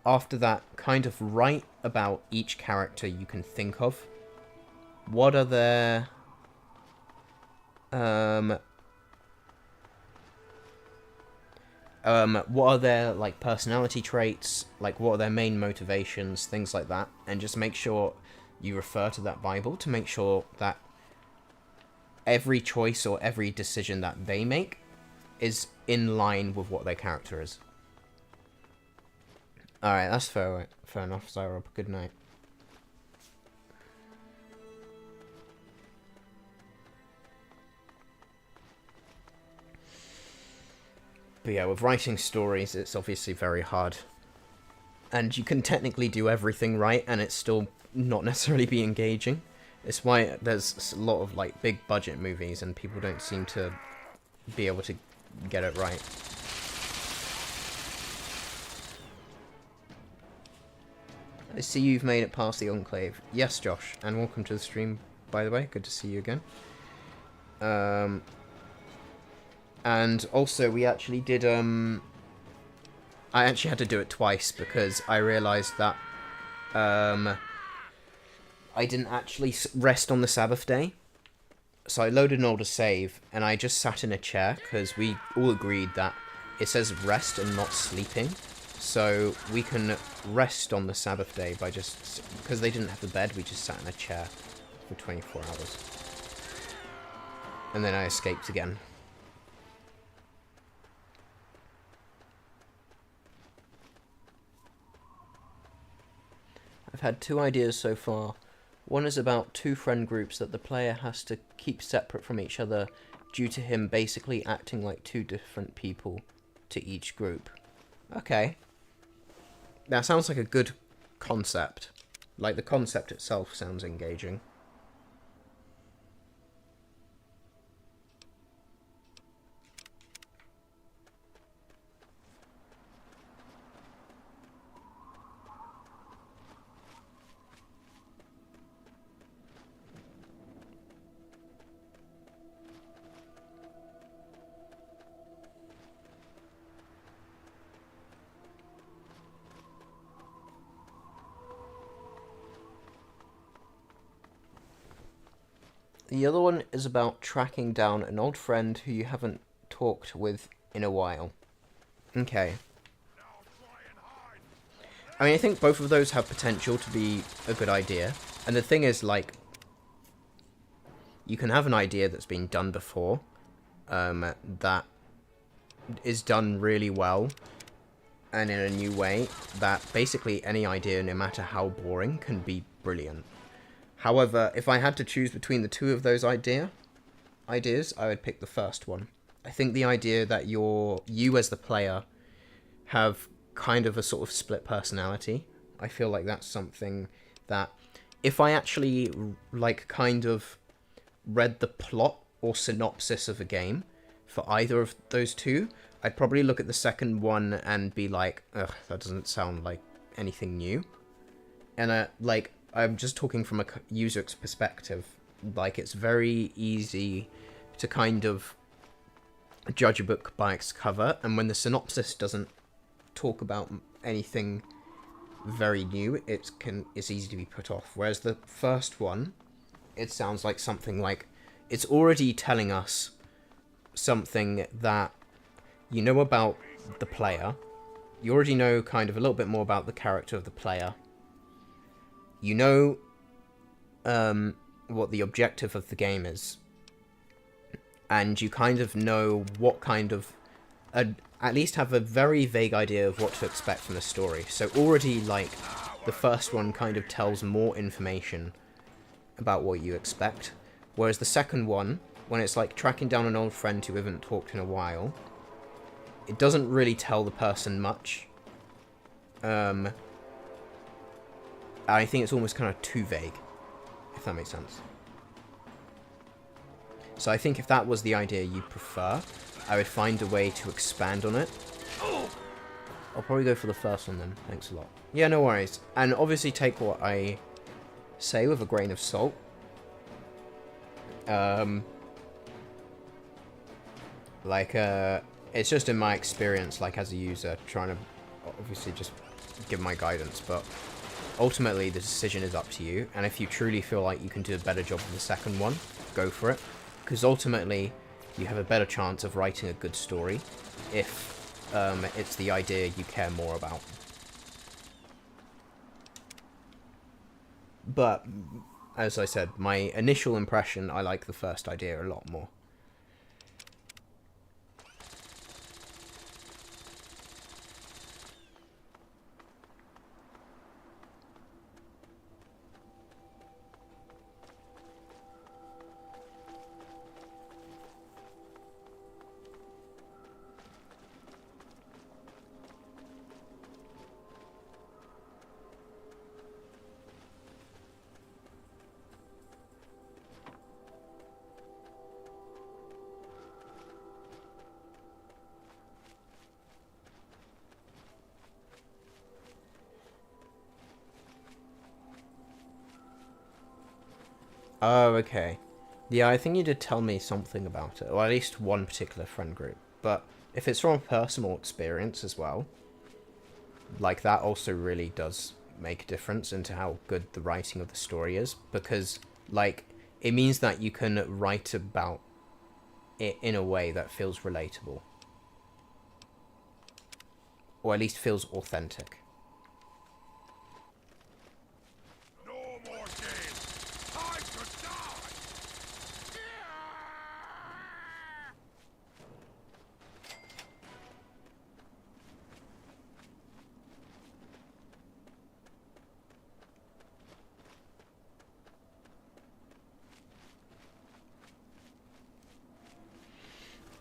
after that kind of write about each character you can think of. What are their what are their like personality traits, like what are their main motivations, things like that, and just make sure you refer to that Bible to make sure that every choice or every decision that they make is in line with what their character is. Alright, that's fair enough, Zyrob. Good night. But yeah, with writing stories, it's obviously very hard. And you can technically do everything right, and it's still not necessarily be engaging. It's why there's a lot of like big budget movies and people don't seem to be able to get it right. I see you've made it past the Enclave. Yes, Josh, and welcome to the stream, by the way. Good to see you again. And also, we actually did, I actually had to do it twice because I realised that, I didn't actually rest on the Sabbath day. So I loaded an older save, and I just sat in a chair, because we all agreed that it says rest and not sleeping. So we can rest on the Sabbath day by just... Because they didn't have the bed, we just sat in a chair for 24 hours. And then I escaped again. I've had 2 ideas so far. One is about 2 friend groups that the player has to keep separate from each other due to him basically acting like 2 different people to each group. Okay. That sounds like a good concept. Like, the concept itself sounds engaging. The other one is about tracking down an old friend who you haven't talked with in a while. Okay. I mean, I think both of those have potential to be a good idea. And the thing is, like, you can have an idea that's been done before, that is done really well, and in a new way, that basically any idea, no matter how boring, can be brilliant. However, if I had to choose between the 2 of those ideas, I would pick the first one. I think the idea that you as the player have kind of a sort of split personality, I feel like that's something that if I actually like kind of read the plot or synopsis of a game for either of those 2, I'd probably look at the second one and be like, ugh, that doesn't sound like anything new. And like, I'm just talking from a user's perspective. Like, it's very easy to kind of judge a book by its cover, and when the synopsis doesn't talk about anything very new, it's easy to be put off. Whereas the first one, it sounds like something like it's already telling us something that you know about the player. You already know kind of a little bit more about the character of the player. You know what the objective of the game is. And you kind of know what kind of... at least have a very vague idea of what to expect from the story. So already, like, the first one kind of tells more information about what you expect. Whereas the second one, when it's like tracking down an old friend who you haven't talked in a while, it doesn't really tell the person much. I think it's almost kind of too vague, if that makes sense. So I think if that was the idea you prefer, I would find a way to expand on it. I'll probably go for the first one then. Thanks a lot. Yeah, no worries. And obviously take what I say with a grain of salt. It's just in my experience, like, as a user, trying to obviously just give my guidance, but ultimately the decision is up to you, and if you truly feel like you can do a better job of the second one, go for it, because ultimately you have a better chance of writing a good story if it's the idea you care more about. But, as I said, my initial impression, I like the first idea a lot more. Oh, okay. Yeah, I think you did tell me something about it, or at least one particular friend group. But if it's from a personal experience as well, like that also really does make a difference into how good the writing of the story is, because like it means that you can write about it in a way that feels relatable, or at least feels authentic. No more games. Time to die.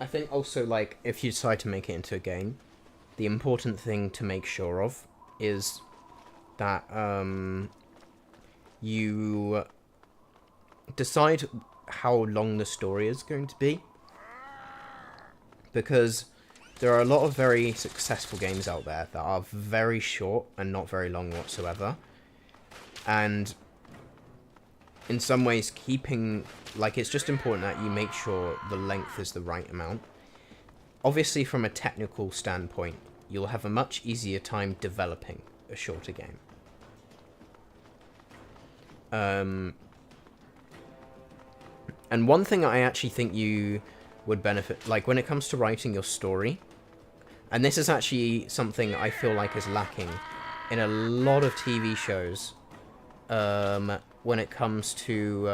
I think also, like, if you decide to make it into a game, the important thing to make sure of is that you decide how long the story is going to be, because there are a lot of very successful games out there that are very short and not very long whatsoever, and in some ways keeping, like, it's just important that you make sure the length is the right amount. Obviously, from a technical standpoint, you'll have a much easier time developing a shorter game. And one thing I actually think you would benefit, like, when it comes to writing your story, and this is actually something I feel like is lacking in a lot of TV shows, when it comes to,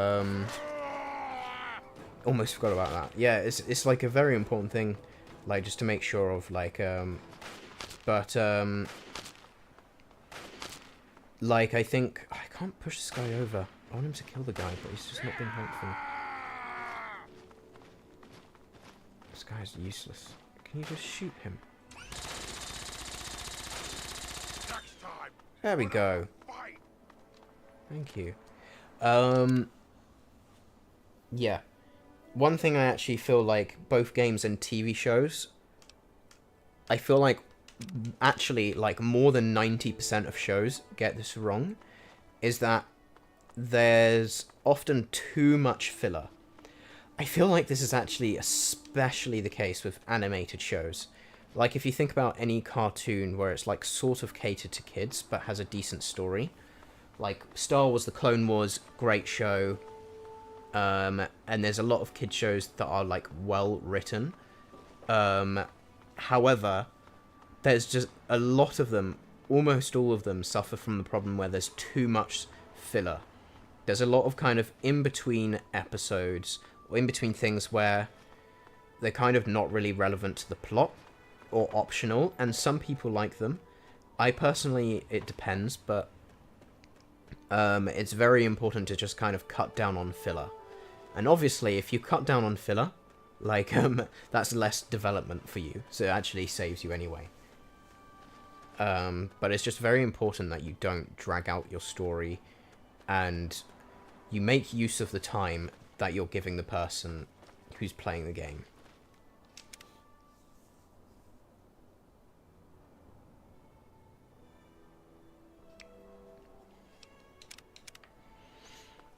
almost forgot about that. Yeah, it's like a very important thing, like, just to make sure of, like, like, I think, I can't push this guy over. I want him to kill the guy, but he's just not being helpful. This guy's useless. Can you just shoot him? Next time. There we go. Fight. Thank you. Yeah. One thing I actually feel like both games and TV shows, I feel like actually like more than 90% of shows get this wrong, is that there's often too much filler. I feel like this is actually especially the case with animated shows. Like, if you think about any cartoon where it's like sort of catered to kids but has a decent story, like Star Wars: The Clone Wars, great show, and there's a lot of kid shows that are like well written. However, there's just a lot of them, almost all of them, suffer from the problem where there's too much filler. There's a lot of kind of in-between episodes, or in-between things where they're kind of not really relevant to the plot, or optional, and some people like them. I personally, it depends, but it's very important to just kind of cut down on filler. And obviously, if you cut down on filler, like, that's less development for you, so it actually saves you anyway. But it's just very important that you don't drag out your story, and you make use of the time that you're giving the person who's playing the game.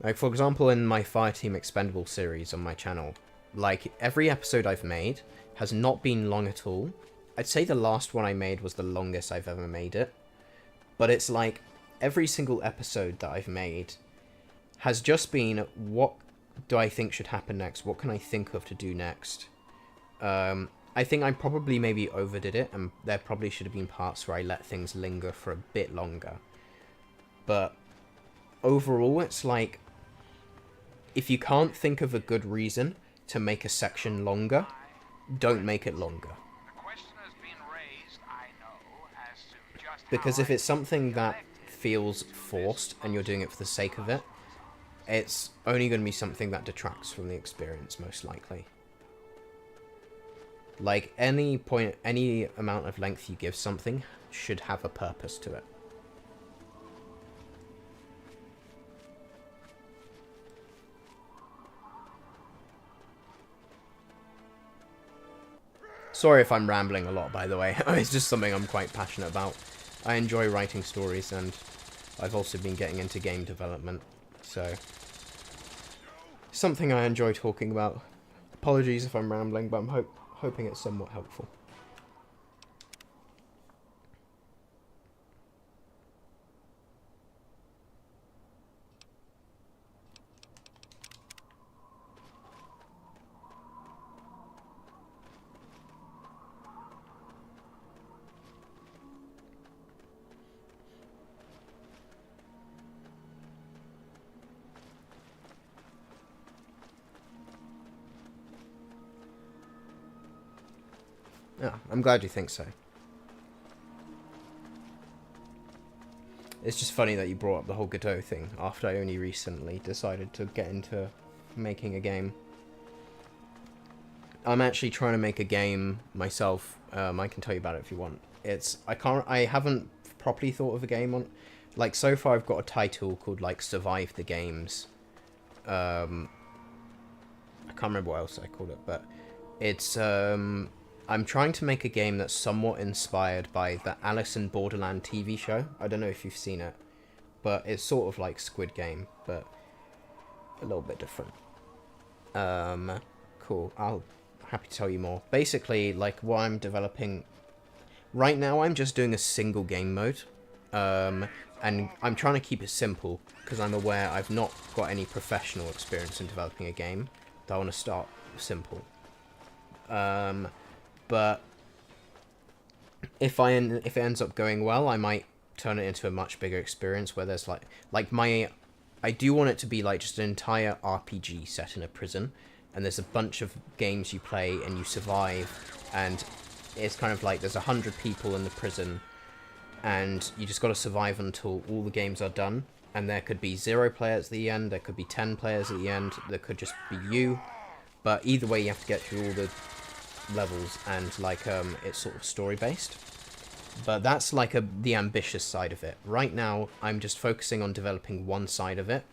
Like, for example, in my Fireteam Expendable series on my channel, like, every episode I've made has not been long at all. I'd say the last one I made was the longest I've ever made it. But it's like, every single episode that I've made has just been, what do I think should happen next? What can I think of to do next? I think I probably maybe overdid it, and there probably should have been parts where I let things linger for a bit longer. But overall, it's like, if you can't think of a good reason to make a section longer, don't make it longer. Because if it's something that feels forced and you're doing it for the sake of it, it's only going to be something that detracts from the experience, most likely. Like, any amount of length you give something should have a purpose to it. Sorry if I'm rambling a lot, by the way. It's just something I'm quite passionate about. I enjoy writing stories, and I've also been getting into game development, so something I enjoy talking about. Apologies if I'm rambling, but I'm hoping it's somewhat helpful. Yeah, I'm glad you think so. It's just funny that you brought up the whole Godot thing after I only recently decided to get into making a game. I'm actually trying to make a game myself. I can tell you about it if you want. I haven't properly thought of a game on, like, so far I've got a title called like Survive the Games. I can't remember what else I called it, but it's I'm trying to make a game that's somewhat inspired by the Alice in Borderland TV show. I don't know if you've seen it, but it's sort of like Squid Game, but a little bit different. Cool. Happy to tell you more. Basically, like, what I'm developing right now, I'm just doing a single game mode, and I'm trying to keep it simple because I'm aware I've not got any professional experience in developing a game. So I want to start simple. But if it ends up going well, I might turn it into a much bigger experience where there's I do want it to be like just an entire RPG set in a prison, and there's a bunch of games you play and you survive, and it's kind of like there's 100 people in the prison, and you just got to survive until all the games are done. And there could be 0 players at the end, there could be 10 players at the end, there could just be you, but either way you have to get through all the levels, and like it's sort of story based. But that's like the ambitious side of it. Right now I'm just focusing on developing one side of it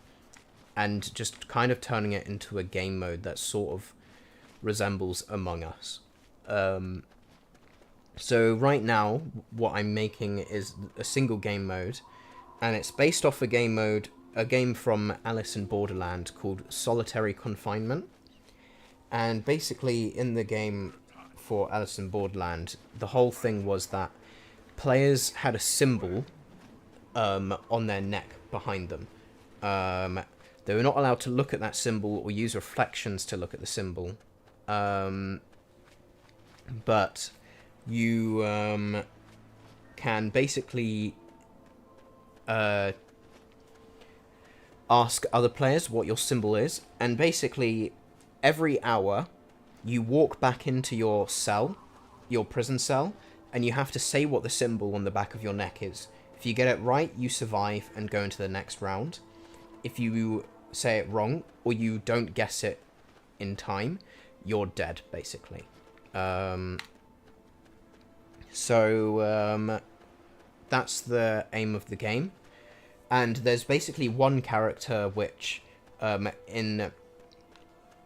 and just kind of turning it into a game mode that sort of resembles Among Us. So right now what I'm making is a single game mode, and it's based off a game from Alice in Borderland called Solitary Confinement. And basically in the game for Alice in Borderland, the whole thing was that players had a symbol on their neck behind them. They were not allowed to look at that symbol or use reflections to look at the symbol. But you can basically ask other players what your symbol is, and basically every hour you walk back into your cell, your prison cell, and you have to say what the symbol on the back of your neck is. If you get it right, you survive and go into the next round. If you say it wrong, or you don't guess it in time, you're dead, basically. So that's the aim of the game. And there's basically one character which, in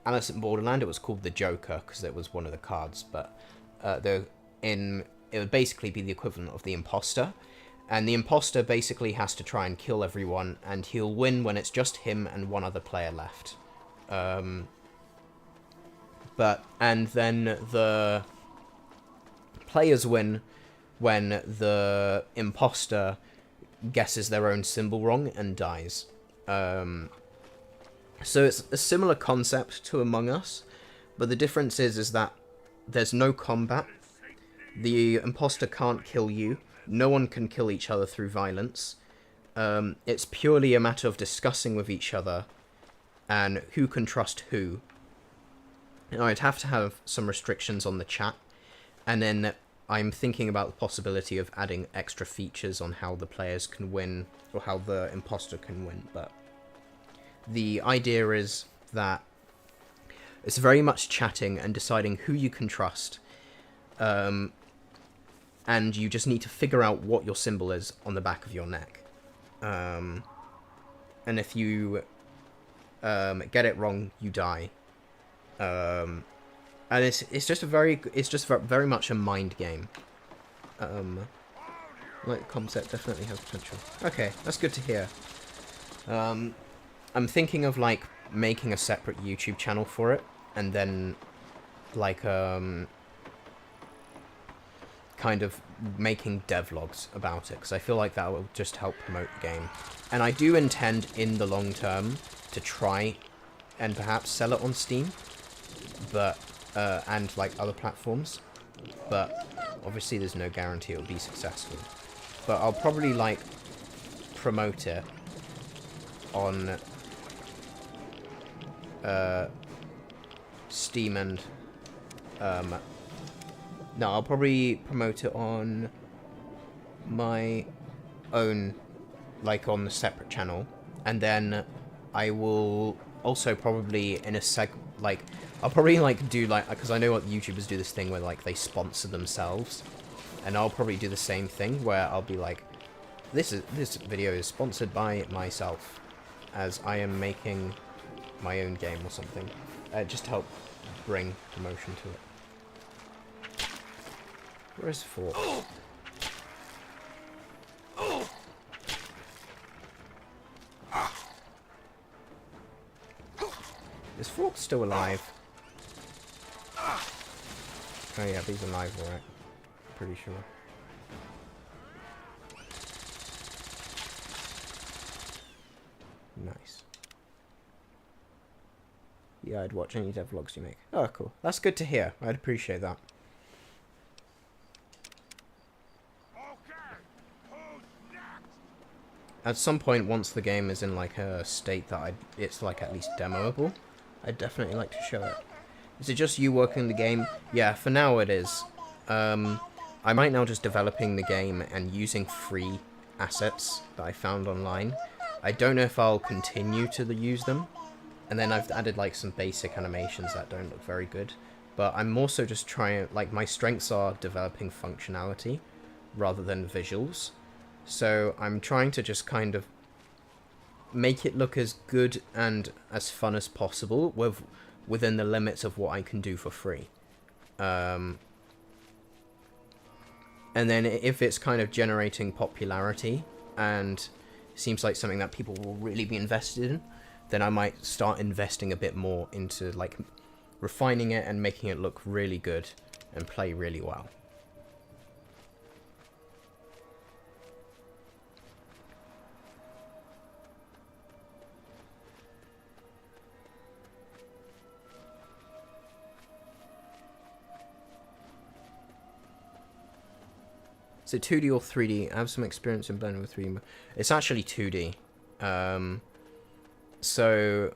Alice in Borderland, it was called the Joker, because it was one of the cards, but it would basically be the equivalent of the imposter. And the imposter basically has to try and kill everyone, and he'll win when it's just him and one other player left. And then the players win when the imposter guesses their own symbol wrong and dies. So it's a similar concept to Among Us, but the difference is that there's no combat. The imposter can't kill you. No one can kill each other through violence. It's purely a matter of discussing with each other and who can trust who. Now, I'd have to have some restrictions on the chat, and then I'm thinking about the possibility of adding extra features on how the players can win, or how the imposter can win, but the idea is that it's very much chatting and deciding who you can trust, and you just need to figure out what your symbol is on the back of your neck. And if you get it wrong, you die. And it's just very much a mind game. Like, the concept definitely has potential. Okay, that's good to hear. I'm thinking of, like, making a separate YouTube channel for it, and then like kind of making devlogs about it, because I feel like that will just help promote the game. And I do intend in the long term to try and perhaps sell it on Steam, but and like other platforms, but obviously there's no guarantee it'll be successful. But I'll probably like promote it on Steam and no, I'll probably promote it on my own, like on the separate channel, and then I will also probably in a like I'll probably like do like, because I know what YouTubers do this thing where like they sponsor themselves, and I'll probably do the same thing where I'll be like, this video is sponsored by myself, as I am making my own game or something, just to help bring promotion to it. Where's Fork? Is Fork still alive? Oh yeah, he's alive, alright. Pretty sure. Nice. Yeah, I'd watch any devlogs you make. Oh, cool. That's good to hear. I'd appreciate that. At some point, once the game is in like a state that it's like at least demoable, I'd definitely like to show it. Is it just you working the game? Yeah, for now it is. I'm right now just developing the game and using free assets that I found online. I don't know if I'll continue to use them. And then I've added like some basic animations that don't look very good. But I'm also just trying, like my strengths are developing functionality rather than visuals. So I'm trying to just kind of make it look as good and as fun as possible within the limits of what I can do for free. And then if it's kind of generating popularity and seems like something that people will really be invested in, then I might start investing a bit more into like refining it and making it look really good and play really well. Is it 2D or 3D? I have some experience in Blender with 3D. It's actually 2D. So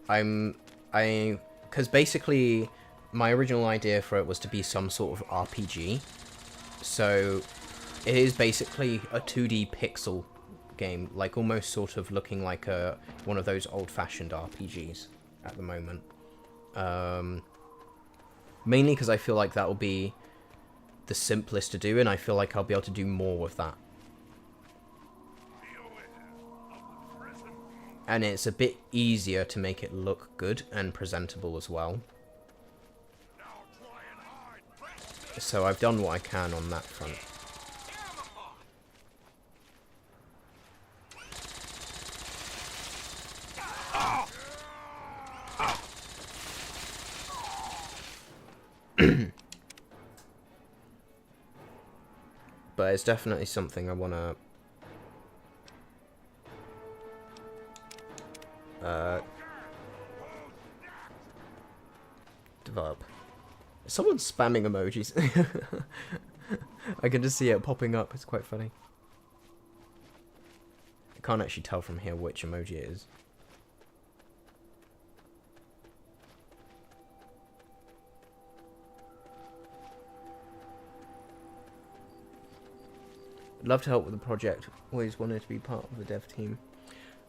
because basically my original idea for it was to be some sort of RPG. So it is basically a 2D pixel game, like almost sort of looking like one of those old-fashioned RPGs at the moment. Mainly because I feel like that will be the simplest to do, and I feel like I'll be able to do more with that. And it's a bit easier to make it look good and presentable as well. So I've done what I can on that front. But it's definitely something I want to develop. Someone's spamming emojis. I can just see it popping up. It's quite funny. I can't actually tell from here which emoji it is. I'd love to help with the project. Always wanted to be part of the dev team.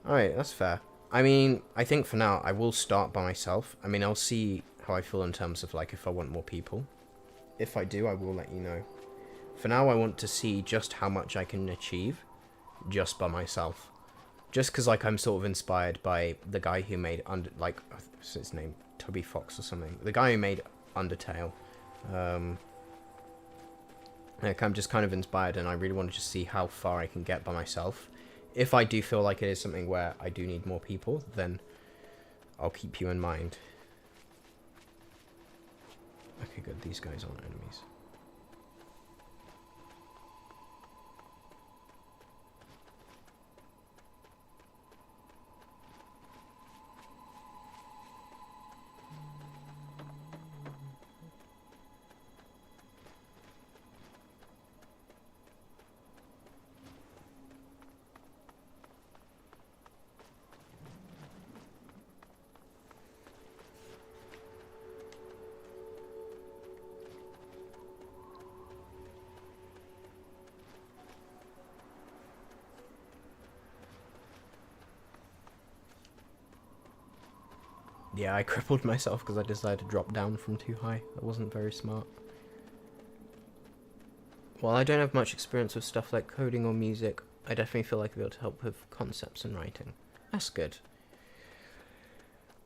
Alright, that's fair. I mean, I think for now I will start by myself. I mean, I'll see how I feel in terms of like if I want more people. If I do, I will let you know. For now, I want to see just how much I can achieve just by myself. Just because like I'm sort of inspired by the guy who made what's his name? Toby Fox or something. The guy who made Undertale. Like, I'm just kind of inspired, and I really want to just see how far I can get by myself. If I do feel like it is something where I do need more people, then I'll keep you in mind. Okay, good. These guys aren't enemies. Yeah, I crippled myself because I decided to drop down from too high. That wasn't very smart. While I don't have much experience with stuff like coding or music, I definitely feel like I'll be able to help with concepts and writing. That's good.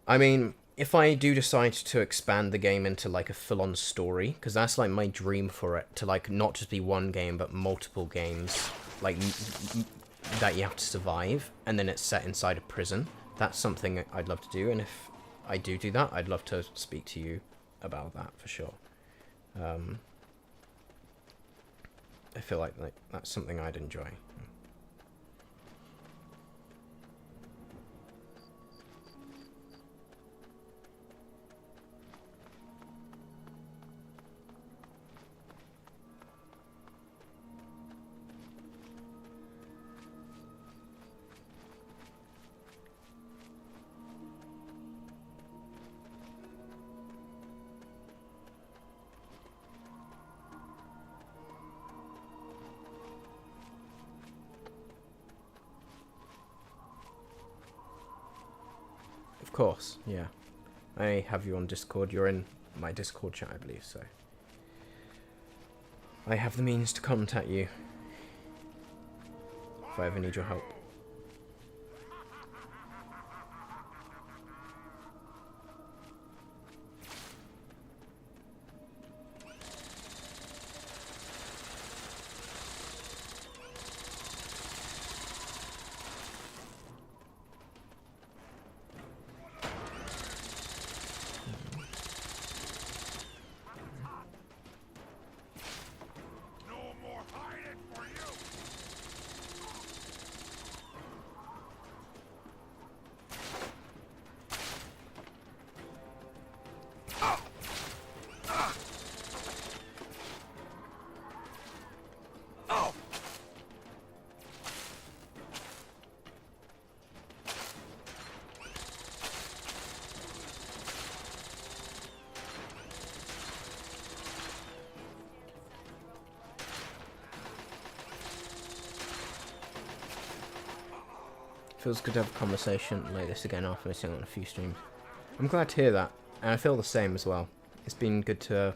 I mean, if I do decide to expand the game into like a full-on story, because that's like my dream for it, to like not just be one game but multiple games, like that you have to survive, and then it's set inside a prison. That's something I'd love to do, and if I do that, I'd love to speak to you about that for sure. I feel like that's something I'd enjoy. Of course, yeah. I have you on Discord. You're in my Discord chat, I believe, so I have the means to contact you if I ever need your help. No more hiding for you! Feels good to have a conversation like this again after missing on a few streams. I'm glad to hear that, and I feel the same as well. It's been good to...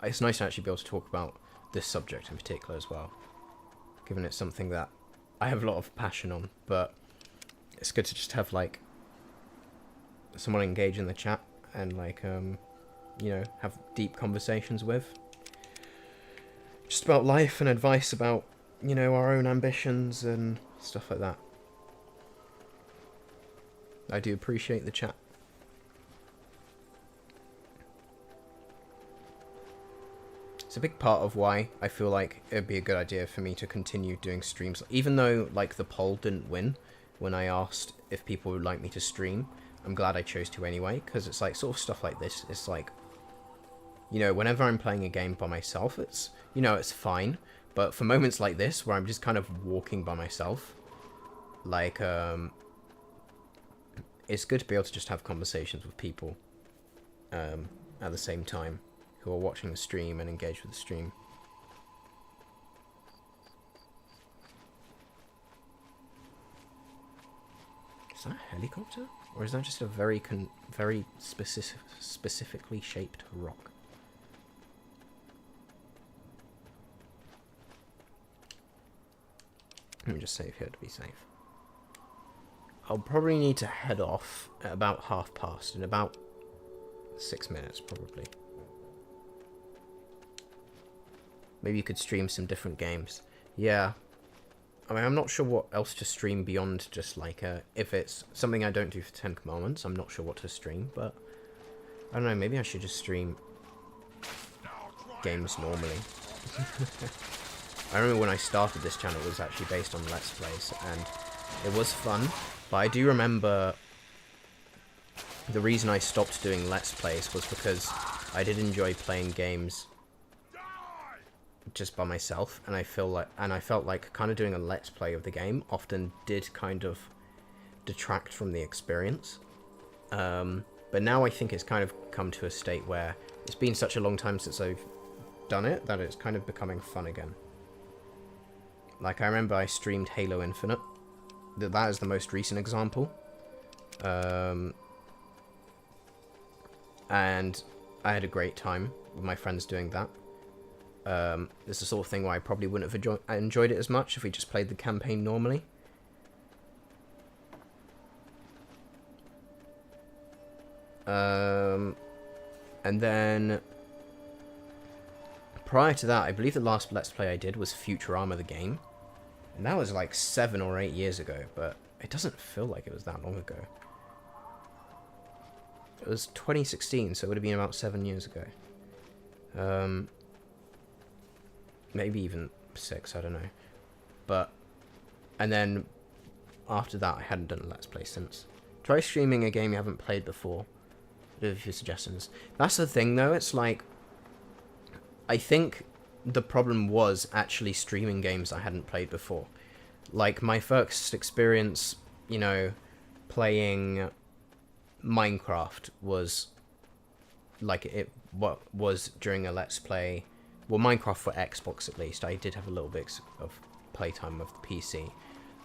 It's nice to actually be able to talk about this subject in particular as well, given it's something that I have a lot of passion on, but it's good to just have, like, someone engage in the chat and, like, you know, have deep conversations with. Just about life and advice about, you know, our own ambitions and stuff like that. I do appreciate the chat. It's a big part of why I feel like it'd be a good idea for me to continue doing streams. Even though, like, the poll didn't win when I asked if people would like me to stream, I'm glad I chose to anyway, because it's like, sort of stuff like this, it's like, you know, whenever I'm playing a game by myself, it's, you know, it's fine, but for moments like this, where I'm just kind of walking by myself, like, it's good to be able to just have conversations with people at the same time who are watching the stream and engage with the stream. Is that a helicopter? Or is that just a very specifically shaped rock? Let me just save here to be safe. I'll probably need to head off at about past, in about 6 minutes, probably. Maybe you could stream some different games. Yeah. I mean, I'm not sure what else to stream beyond just like if it's something I don't do for Ten Commandments. I'm not sure what to stream, but I don't know. Maybe I should just stream games normally. I remember when I started this channel, it was actually based on Let's Plays, and it was fun. But I do remember the reason I stopped doing Let's Plays was because I did enjoy playing games just by myself, and I felt like kind of doing a Let's Play of the game often did kind of detract from the experience. But now I think it's kind of come to a state where it's been such a long time since I've done it that it's kind of becoming fun again. Like, I remember I streamed Halo Infinite. That is the most recent example. And I had a great time with my friends doing that. It's the sort of thing where I probably wouldn't have enjoyed it as much if we just played the campaign normally. And then prior to that, I believe the last Let's Play I did was Futurama the game. And that was like 7 or 8 years ago, but it doesn't feel like it was that long ago. It was 2016, so it would have been about 7 years ago. Maybe even 6, I don't know. But, and then after that, I hadn't done a Let's Play since. Try streaming a game you haven't played before. Do a few suggestions. That's the thing, though. It's like, I think the problem was actually streaming games I hadn't played before. Like, my first experience, you know, playing Minecraft was, like, it was during a Let's Play. Well, Minecraft for Xbox, at least. I did have a little bit of playtime with the PC.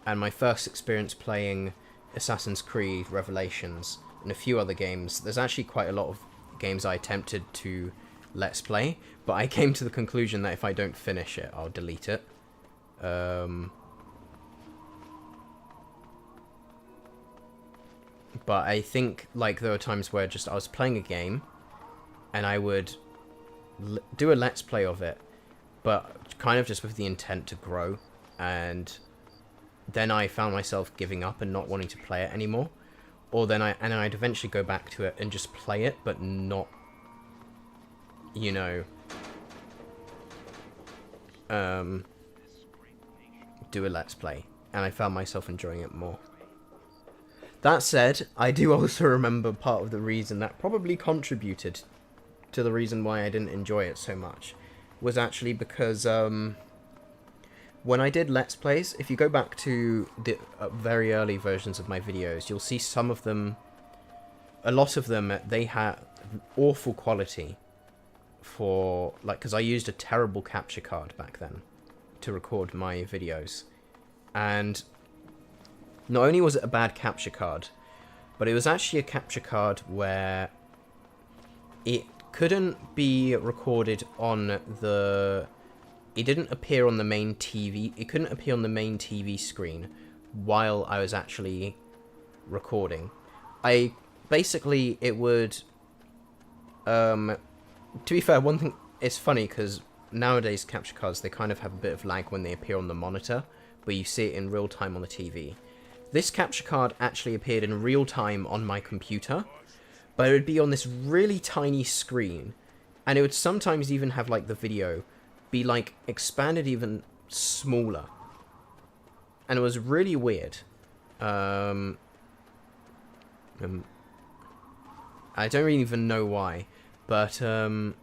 And my first experience playing Assassin's Creed Revelations and a few other games, there's actually quite a lot of games I attempted to Let's Play, but I came to the conclusion that if I don't finish it, I'll delete it. But I think, like, there were times where just I was playing a game, and I would do a Let's Play of it, but kind of just with the intent to grow, and then I found myself giving up and not wanting to play it anymore. Or then I'd eventually go back to it and just play it, but not, you know, do a Let's Play. And I found myself enjoying it more. That said, I do also remember part of the reason that probably contributed to the reason why I didn't enjoy it so much was actually because when I did Let's Plays, if you go back to the very early versions of my videos, you'll see some of them, a lot of them, they had awful quality for, like, because I used a terrible capture card back then to record my videos. And not only was it a bad capture card, but it was actually a capture card where it couldn't be recorded on the... It didn't appear on the main TV. It couldn't appear on the main TV screen while I was actually recording. Basically, it would... to be fair, one thing... It's funny, because nowadays capture cards, they kind of have a bit of lag when they appear on the monitor, but you see it in real time on the TV. This capture card actually appeared in real time on my computer, but it would be on this really tiny screen, and it would sometimes even have, like, the video be, like, expanded even smaller. And it was really weird. I don't really even know why, but, I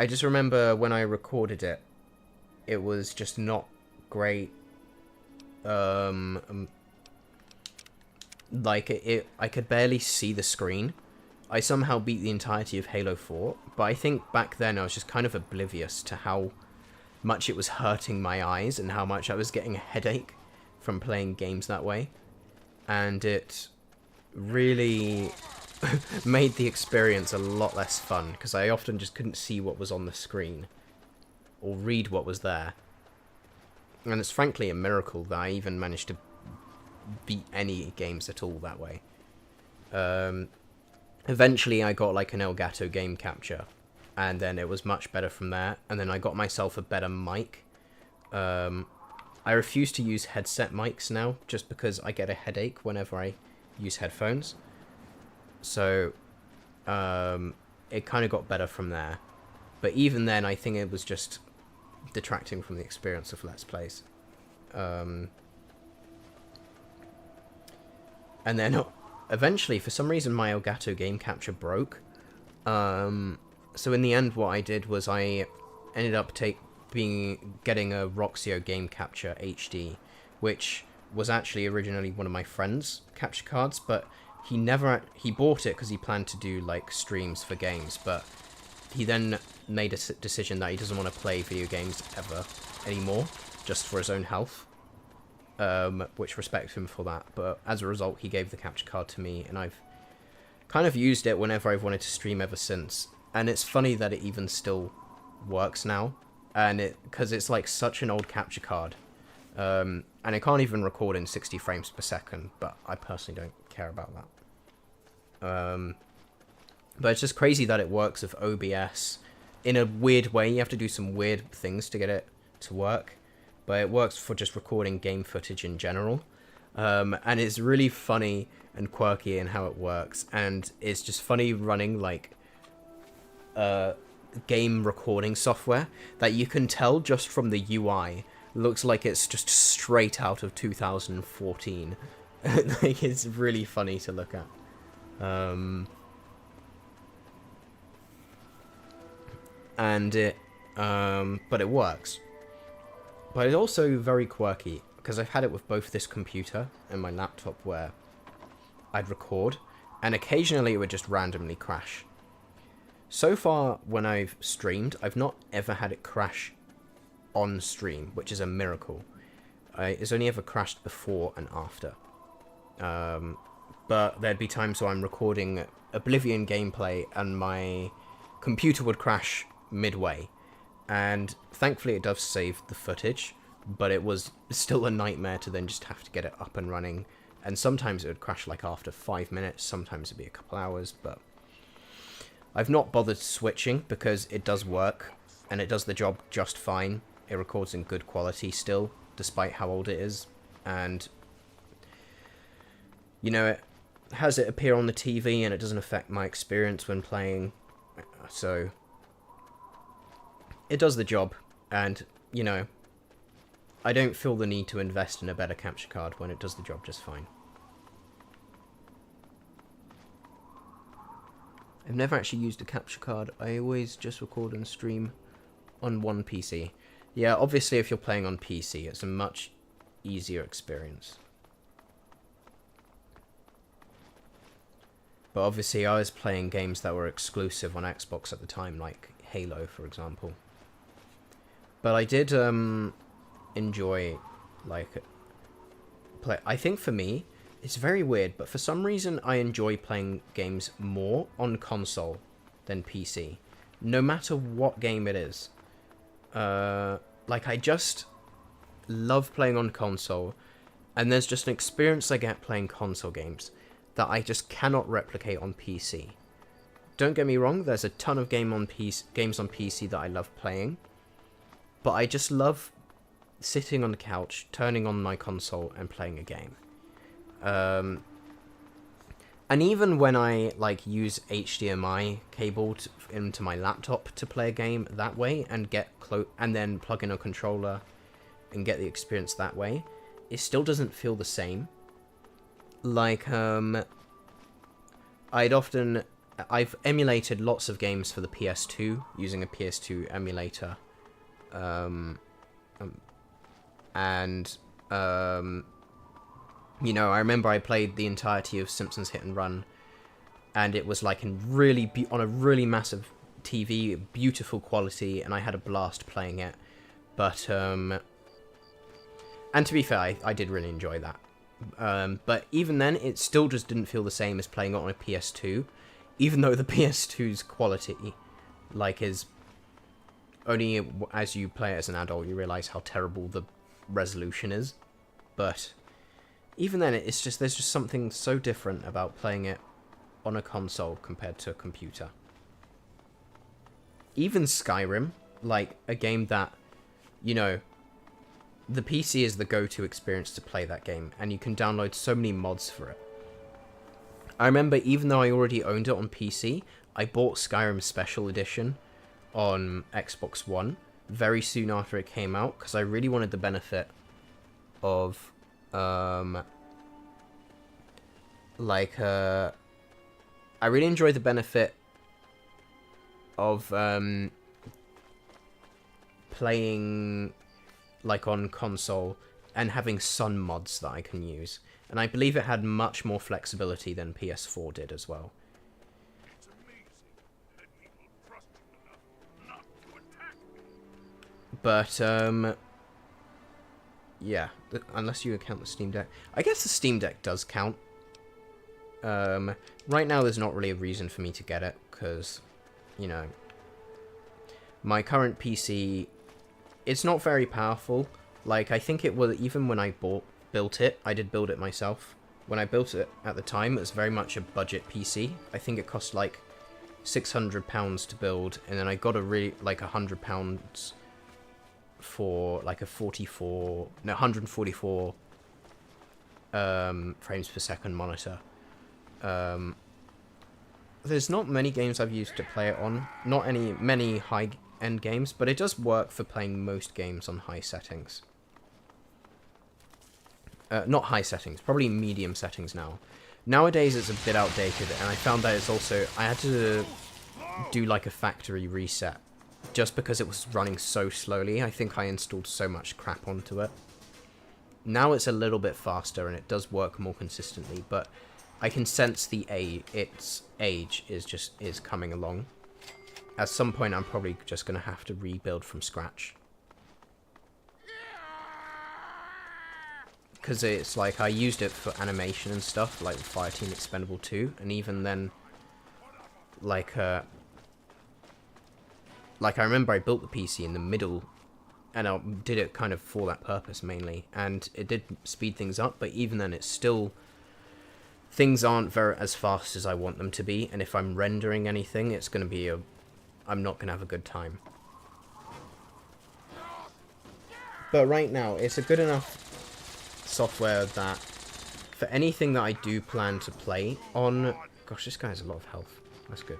just remember when I recorded it, it was just not great. I could barely see the screen. I somehow beat the entirety of Halo 4, but I think back then I was just kind of oblivious to how much it was hurting my eyes and how much I was getting a headache from playing games that way. And it really made the experience a lot less fun, because I often just couldn't see what was on the screen or read what was there. And it's frankly a miracle that I even managed to beat any games at all that way. Eventually I got like an Elgato game capture, and then it was much better from there. And then I got myself a better mic. I refuse to use headset mics now, just because I get a headache whenever I use headphones. So, it kind of got better from there. But even then, I think it was just detracting from the experience of Let's Plays. And then, eventually, for some reason, my Elgato game capture broke. So in the end, what I did was I ended up getting a Roxio Game Capture HD, which was actually originally one of my friend's capture cards, but he bought it because he planned to do like streams for games, but he then made a decision that he doesn't want to play video games ever anymore, just for his own health, which respect him for that. But as a result, he gave the capture card to me, and I've kind of used it whenever I've wanted to stream ever since. And it's funny that it even still works now, and because it's like such an old capture card, and it can't even record in 60 frames per second, but I personally don't care about that. But it's just crazy that it works with OBS in a weird way. You have to do some weird things to get it to work, but it works for just recording game footage in general. And it's really funny and quirky in how it works, and it's just funny running like game recording software that you can tell just from the UI looks like it's just straight out of 2014. Like, it's really funny to look at. But it works. But it's also very quirky, because I've had it with both this computer and my laptop, where I'd record, and occasionally it would just randomly crash. So far, when I've streamed, I've not ever had it crash on stream, which is a miracle. It's only ever crashed before and after. But there'd be times where I'm recording Oblivion gameplay and my computer would crash midway. And thankfully it does save the footage, but it was still a nightmare to then just have to get it up and running. And sometimes it would crash like after 5 minutes, sometimes it'd be a couple hours, but I've not bothered switching because it does work, and it does the job just fine. It records in good quality still, despite how old it is, and you know, it has it appear on the TV and it doesn't affect my experience when playing, so it does the job. And you know, I don't feel the need to invest in a better capture card when it does the job just fine. I've never actually used a capture card. I always just record and stream on one PC. Yeah, obviously if you're playing on PC, it's a much easier experience. But obviously I was playing games that were exclusive on Xbox at the time, like Halo, for example. But I did enjoy, like, I think for me, it's very weird, but for some reason I enjoy playing games more on console than PC, no matter what game it is. Like, I just love playing on console, and there's just an experience I get playing console games that I just cannot replicate on PC. Don't get me wrong, there's a ton of games on PC that I love playing, but I just love sitting on the couch, turning on my console and playing a game. And even when I like use HDMI cable into my laptop to play a game that way and get and then plug in a controller and get the experience that way, it still doesn't feel the same. Like, I've emulated lots of games for the PS2 using a PS2 emulator, you know, I remember I played the entirety of Simpsons Hit and Run, and it was like on a really massive TV, beautiful quality, and I had a blast playing it. But and to be fair, I did really enjoy that. But even then, it still just didn't feel the same as playing it on a PS2, even though the PS2's quality, like, is only as you play it as an adult you realize how terrible the resolution is. But even then, it's just, there's just something so different about playing it on a console compared to a computer. even Skyrim, like a game that, you know, the PC is the go-to experience to play that game, and you can download so many mods for it. I remember, even though I already owned it on PC, I bought Skyrim Special Edition on Xbox One very soon after it came out, because I really wanted the benefit of, I really enjoyed the benefit of, playing, like, on console, and having some mods that I can use. And I believe it had much more flexibility than PS4 did as well. It's amazing that people trust you enough not to attack me. But, yeah, unless you account the Steam Deck. I guess the Steam Deck does count. Right now there's not really a reason for me to get it, because, you know, my current PC, it's not very powerful. Like, I think it was, even when I built it, I did build it myself. When I built it at the time, it was very much a budget PC. I think it cost like £600 to build, and then I got a like £100 for like a 144 frames per second monitor. There's not many games I've used to play it on, not many high-end games, but it does work for playing most games on high settings. Not high settings, probably medium settings now. Nowadays it's a bit outdated, and I found that it's also, I had to do like a factory reset, just because it was running so slowly. I think I installed so much crap onto it. Now it's a little bit faster, and it does work more consistently, but I can sense its age is coming along. At some point I'm probably just going to have to rebuild from scratch. Because it's like, I used it for animation and stuff, like Fireteam Expendable 2, and even then, like I remember I built the PC in the middle, and I did it kind of for that purpose mainly, and it did speed things up, but even then it's still, things aren't as fast as I want them to be, and if I'm rendering anything, it's going to be I'm not going to have a good time. But right now, it's a good enough software that for anything that I do plan to play on, gosh, this guy has a lot of health, that's good.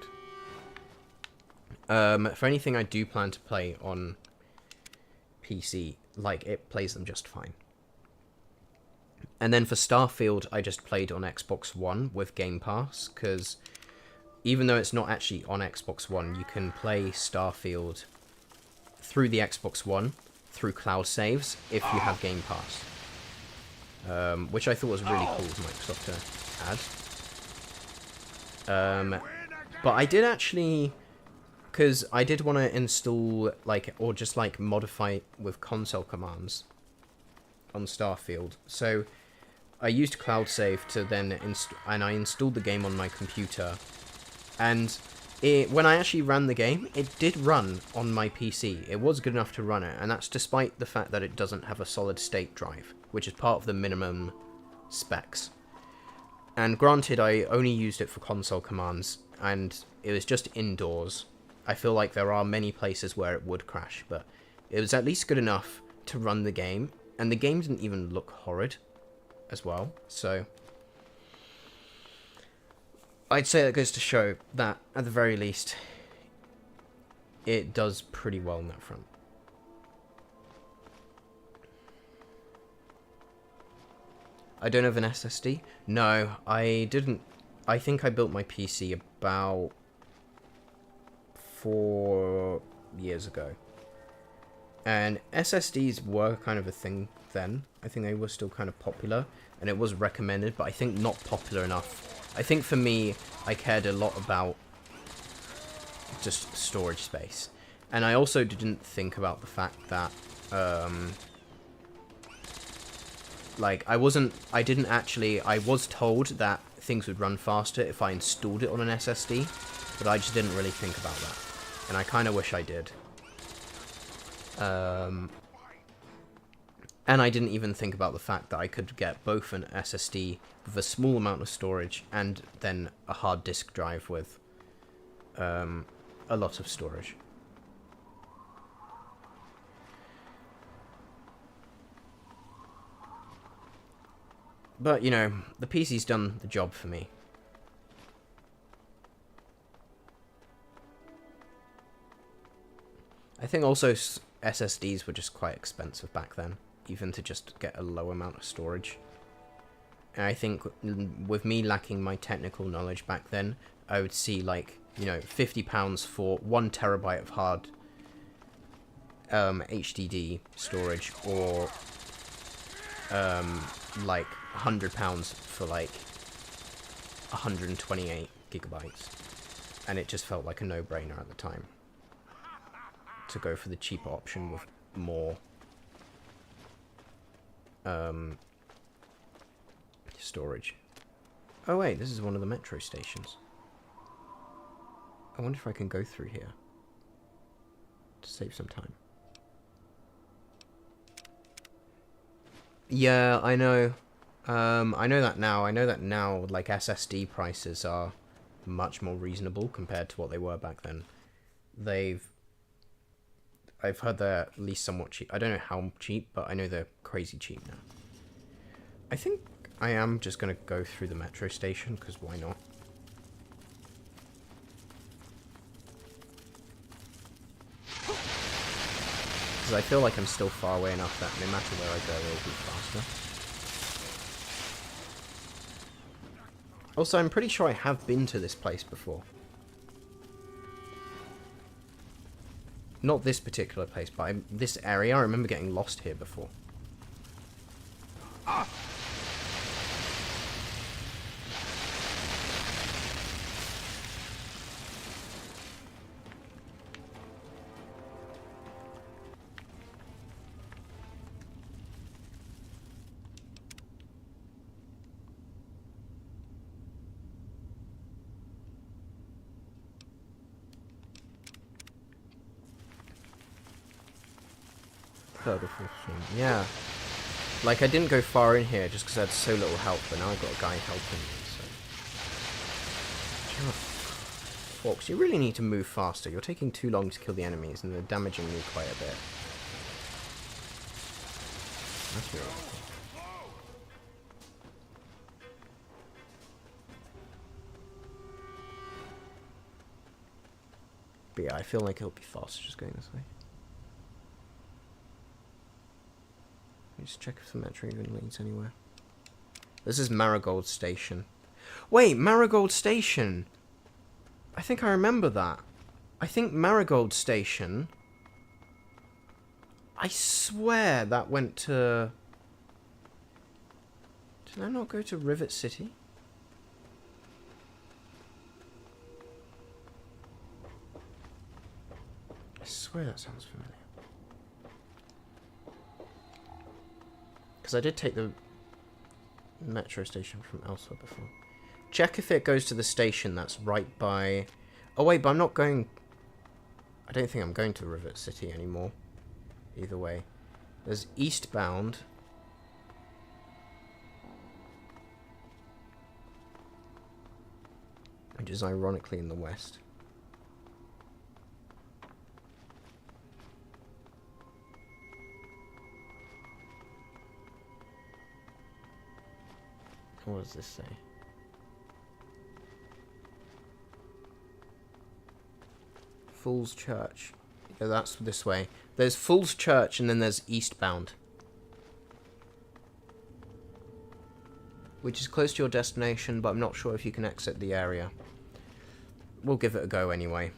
For anything I do plan to play on PC, like, it plays them just fine. And then for Starfield, I just played on Xbox One with Game Pass, because even though it's not actually on Xbox One, you can play Starfield through the Xbox One, through cloud saves, if you have Game Pass. Which I thought was really cool of Microsoft to add. But I did actually, because I did want to install, like, or just like modify with console commands on Starfield. So I used cloud save to then and I installed the game on my computer. And when I actually ran the game, it did run on my PC. It was good enough to run it, and that's despite the fact that it doesn't have a solid state drive, which is part of the minimum specs. And granted, I only used it for console commands, and it was just indoors. I feel like there are many places where it would crash, but it was at least good enough to run the game, and the game didn't even look horrid as well, so I'd say that goes to show that, at the very least, it does pretty well on that front. I don't have an SSD? No, I didn't. I think I built my PC about 4 years ago. And SSDs were kind of a thing then. I think they were still kind of popular, and it was recommended, but I think not popular enough. I think for me, I cared a lot about just storage space. And I also didn't think about the fact that, like, I was told that things would run faster if I installed it on an SSD, but I just didn't really think about that. And I kind of wish I did. And I didn't even think about the fact that I could get both an SSD with a small amount of storage and then a hard disk drive with a lot of storage. But, you know, the PC's done the job for me. I think also SSDs were just quite expensive back then, even to just get a low amount of storage. And I think with me lacking my technical knowledge back then, I would see like, you know, £50 for 1 terabyte of hard HDD storage, or like £100 for like 128 gigabytes, and it just felt like a no-brainer at the time to go for the cheaper option with more storage. Oh wait, this is one of the metro stations. I wonder if I can go through here to save some time. Yeah, I know. I know that now. I know that now, like, SSD prices are much more reasonable compared to what they were back then. I've heard they're at least somewhat cheap. I don't know how cheap, but I know they're crazy cheap now. I think I am just going to go through the metro station, because why not? Because I feel like I'm still far away enough that no matter where I go, it'll be faster. Also, I'm pretty sure I have been to this place before. Not this particular place, but this area. I remember getting lost here before. Ah! Yeah. Like, I didn't go far in here just because I had so little help, but now I've got a guy helping me, so... Fox, you really need to move faster. You're taking too long to kill the enemies, and they're damaging me quite a bit. That's really cool. But yeah, I feel like it'll be faster just going this way. Just check if the metro even leads anywhere. This is Marigold Station. Wait, Marigold Station! I think I remember that. I think Marigold Station... I swear that went to... Did I not go to Rivet City? I swear that sounds familiar. Because I did take the metro station from elsewhere before. Check if it goes to the station that's right by... Oh wait, but I'm not going... I don't think I'm going to Rivet City anymore. Either way. There's eastbound. Which is ironically in the west. What does this say? Fool's Church. Yeah, that's this way. There's Fool's Church and then there's eastbound. Which is close to your destination, but I'm not sure if you can exit the area. We'll give it a go anyway.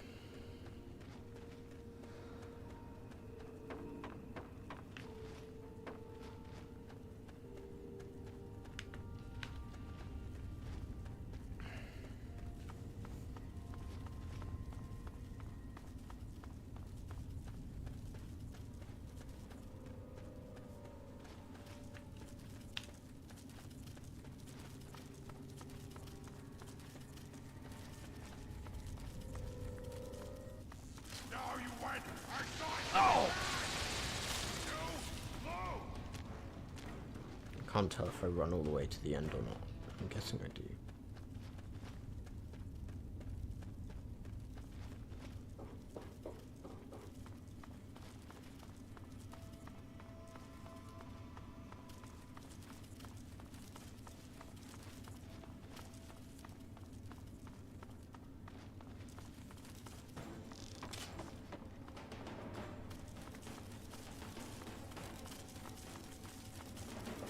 Can't tell if I run all the way to the end or not. I'm guessing I do.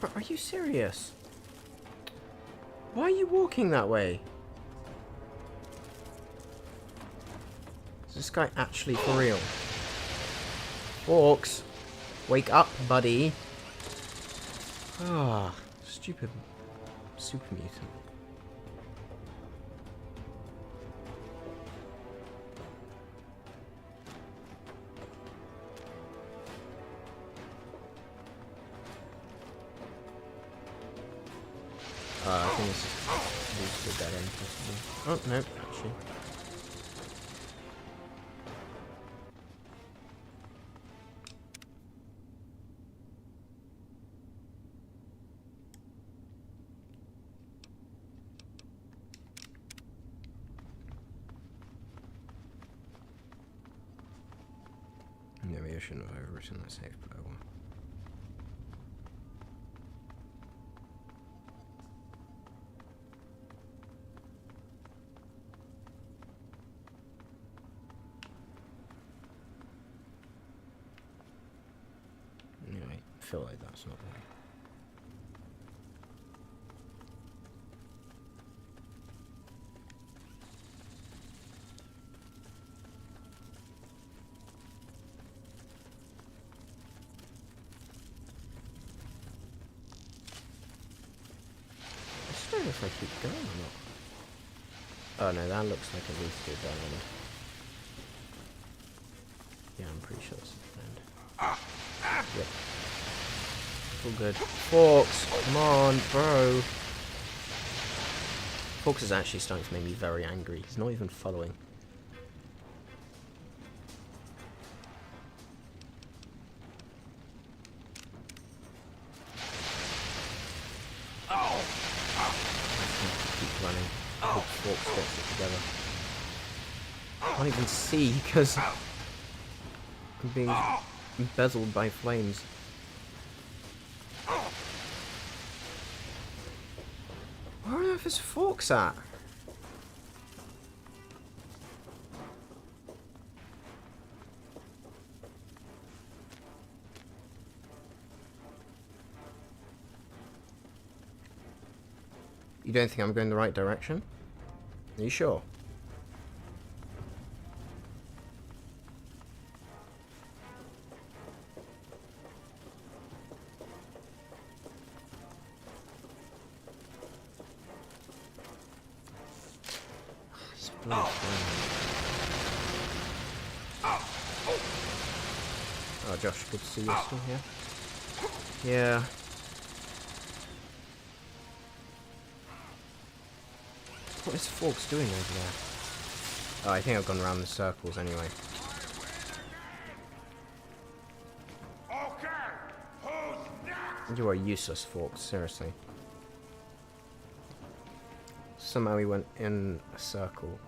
But are you serious? Why are you walking that way? Is this guy actually for real? Forks, wake up, buddy. Ah, stupid super mutant. I think this leads to a dead end, possibly. Oh, no, actually. Maybe I shouldn't have overwritten that save, but I will. Anyway, I feel like that's not right. I don't know if I keep going or not. Oh no, that looks like at least a dead end. Yeah, I'm pretty sure it's a dead end. Yep. All good. Forks! Come on, bro! Forks is actually starting to make me very angry. He's not even following. Keep running. I hope Forks gets it together. I can't even see because I'm being embezzled by flames. Where on earth is Forks at? You don't think I'm going the right direction? Are you sure? Oh, Josh, good to see you still here. Yeah. What is Forks doing over there? Oh, I think I've gone around the circles anyway. Okay, who's next? You are useless, Forks, seriously. Somehow he went in a circle.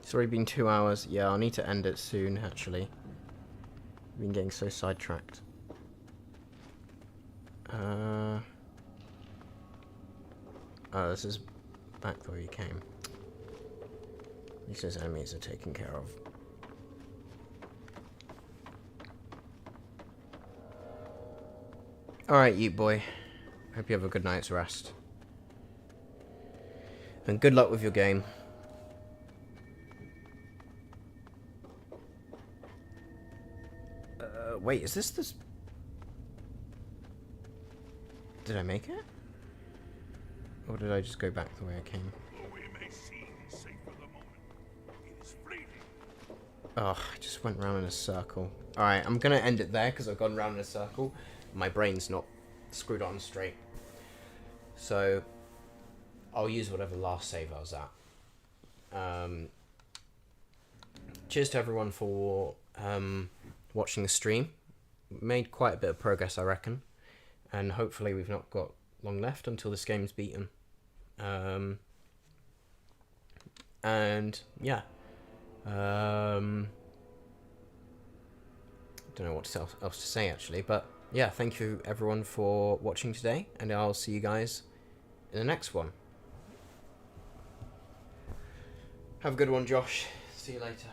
It's already been 2 hours. Yeah, I'll need to end it soon, actually. I've been getting so sidetracked. Oh, this is back where you came. At least his enemies are taken care of. Alright, you boy. Hope you have a good night's rest. And good luck with your game. Wait, is this this... Did I make it? Or did I just go back the way I came? Though we may seem safe for the moment, it is fleeting. Oh, I just went round in a circle. Alright, I'm gonna end it there because I've gone round in a circle. My brain's not screwed on straight. So, I'll use whatever last save I was at. Cheers to everyone for watching the stream. Made quite a bit of progress, I reckon. And hopefully we've not got long left until this game's beaten. And yeah. Don't know what else to say actually, but yeah, thank you everyone for watching today, and I'll see you guys in the next one. Have a good one, Josh. See you later.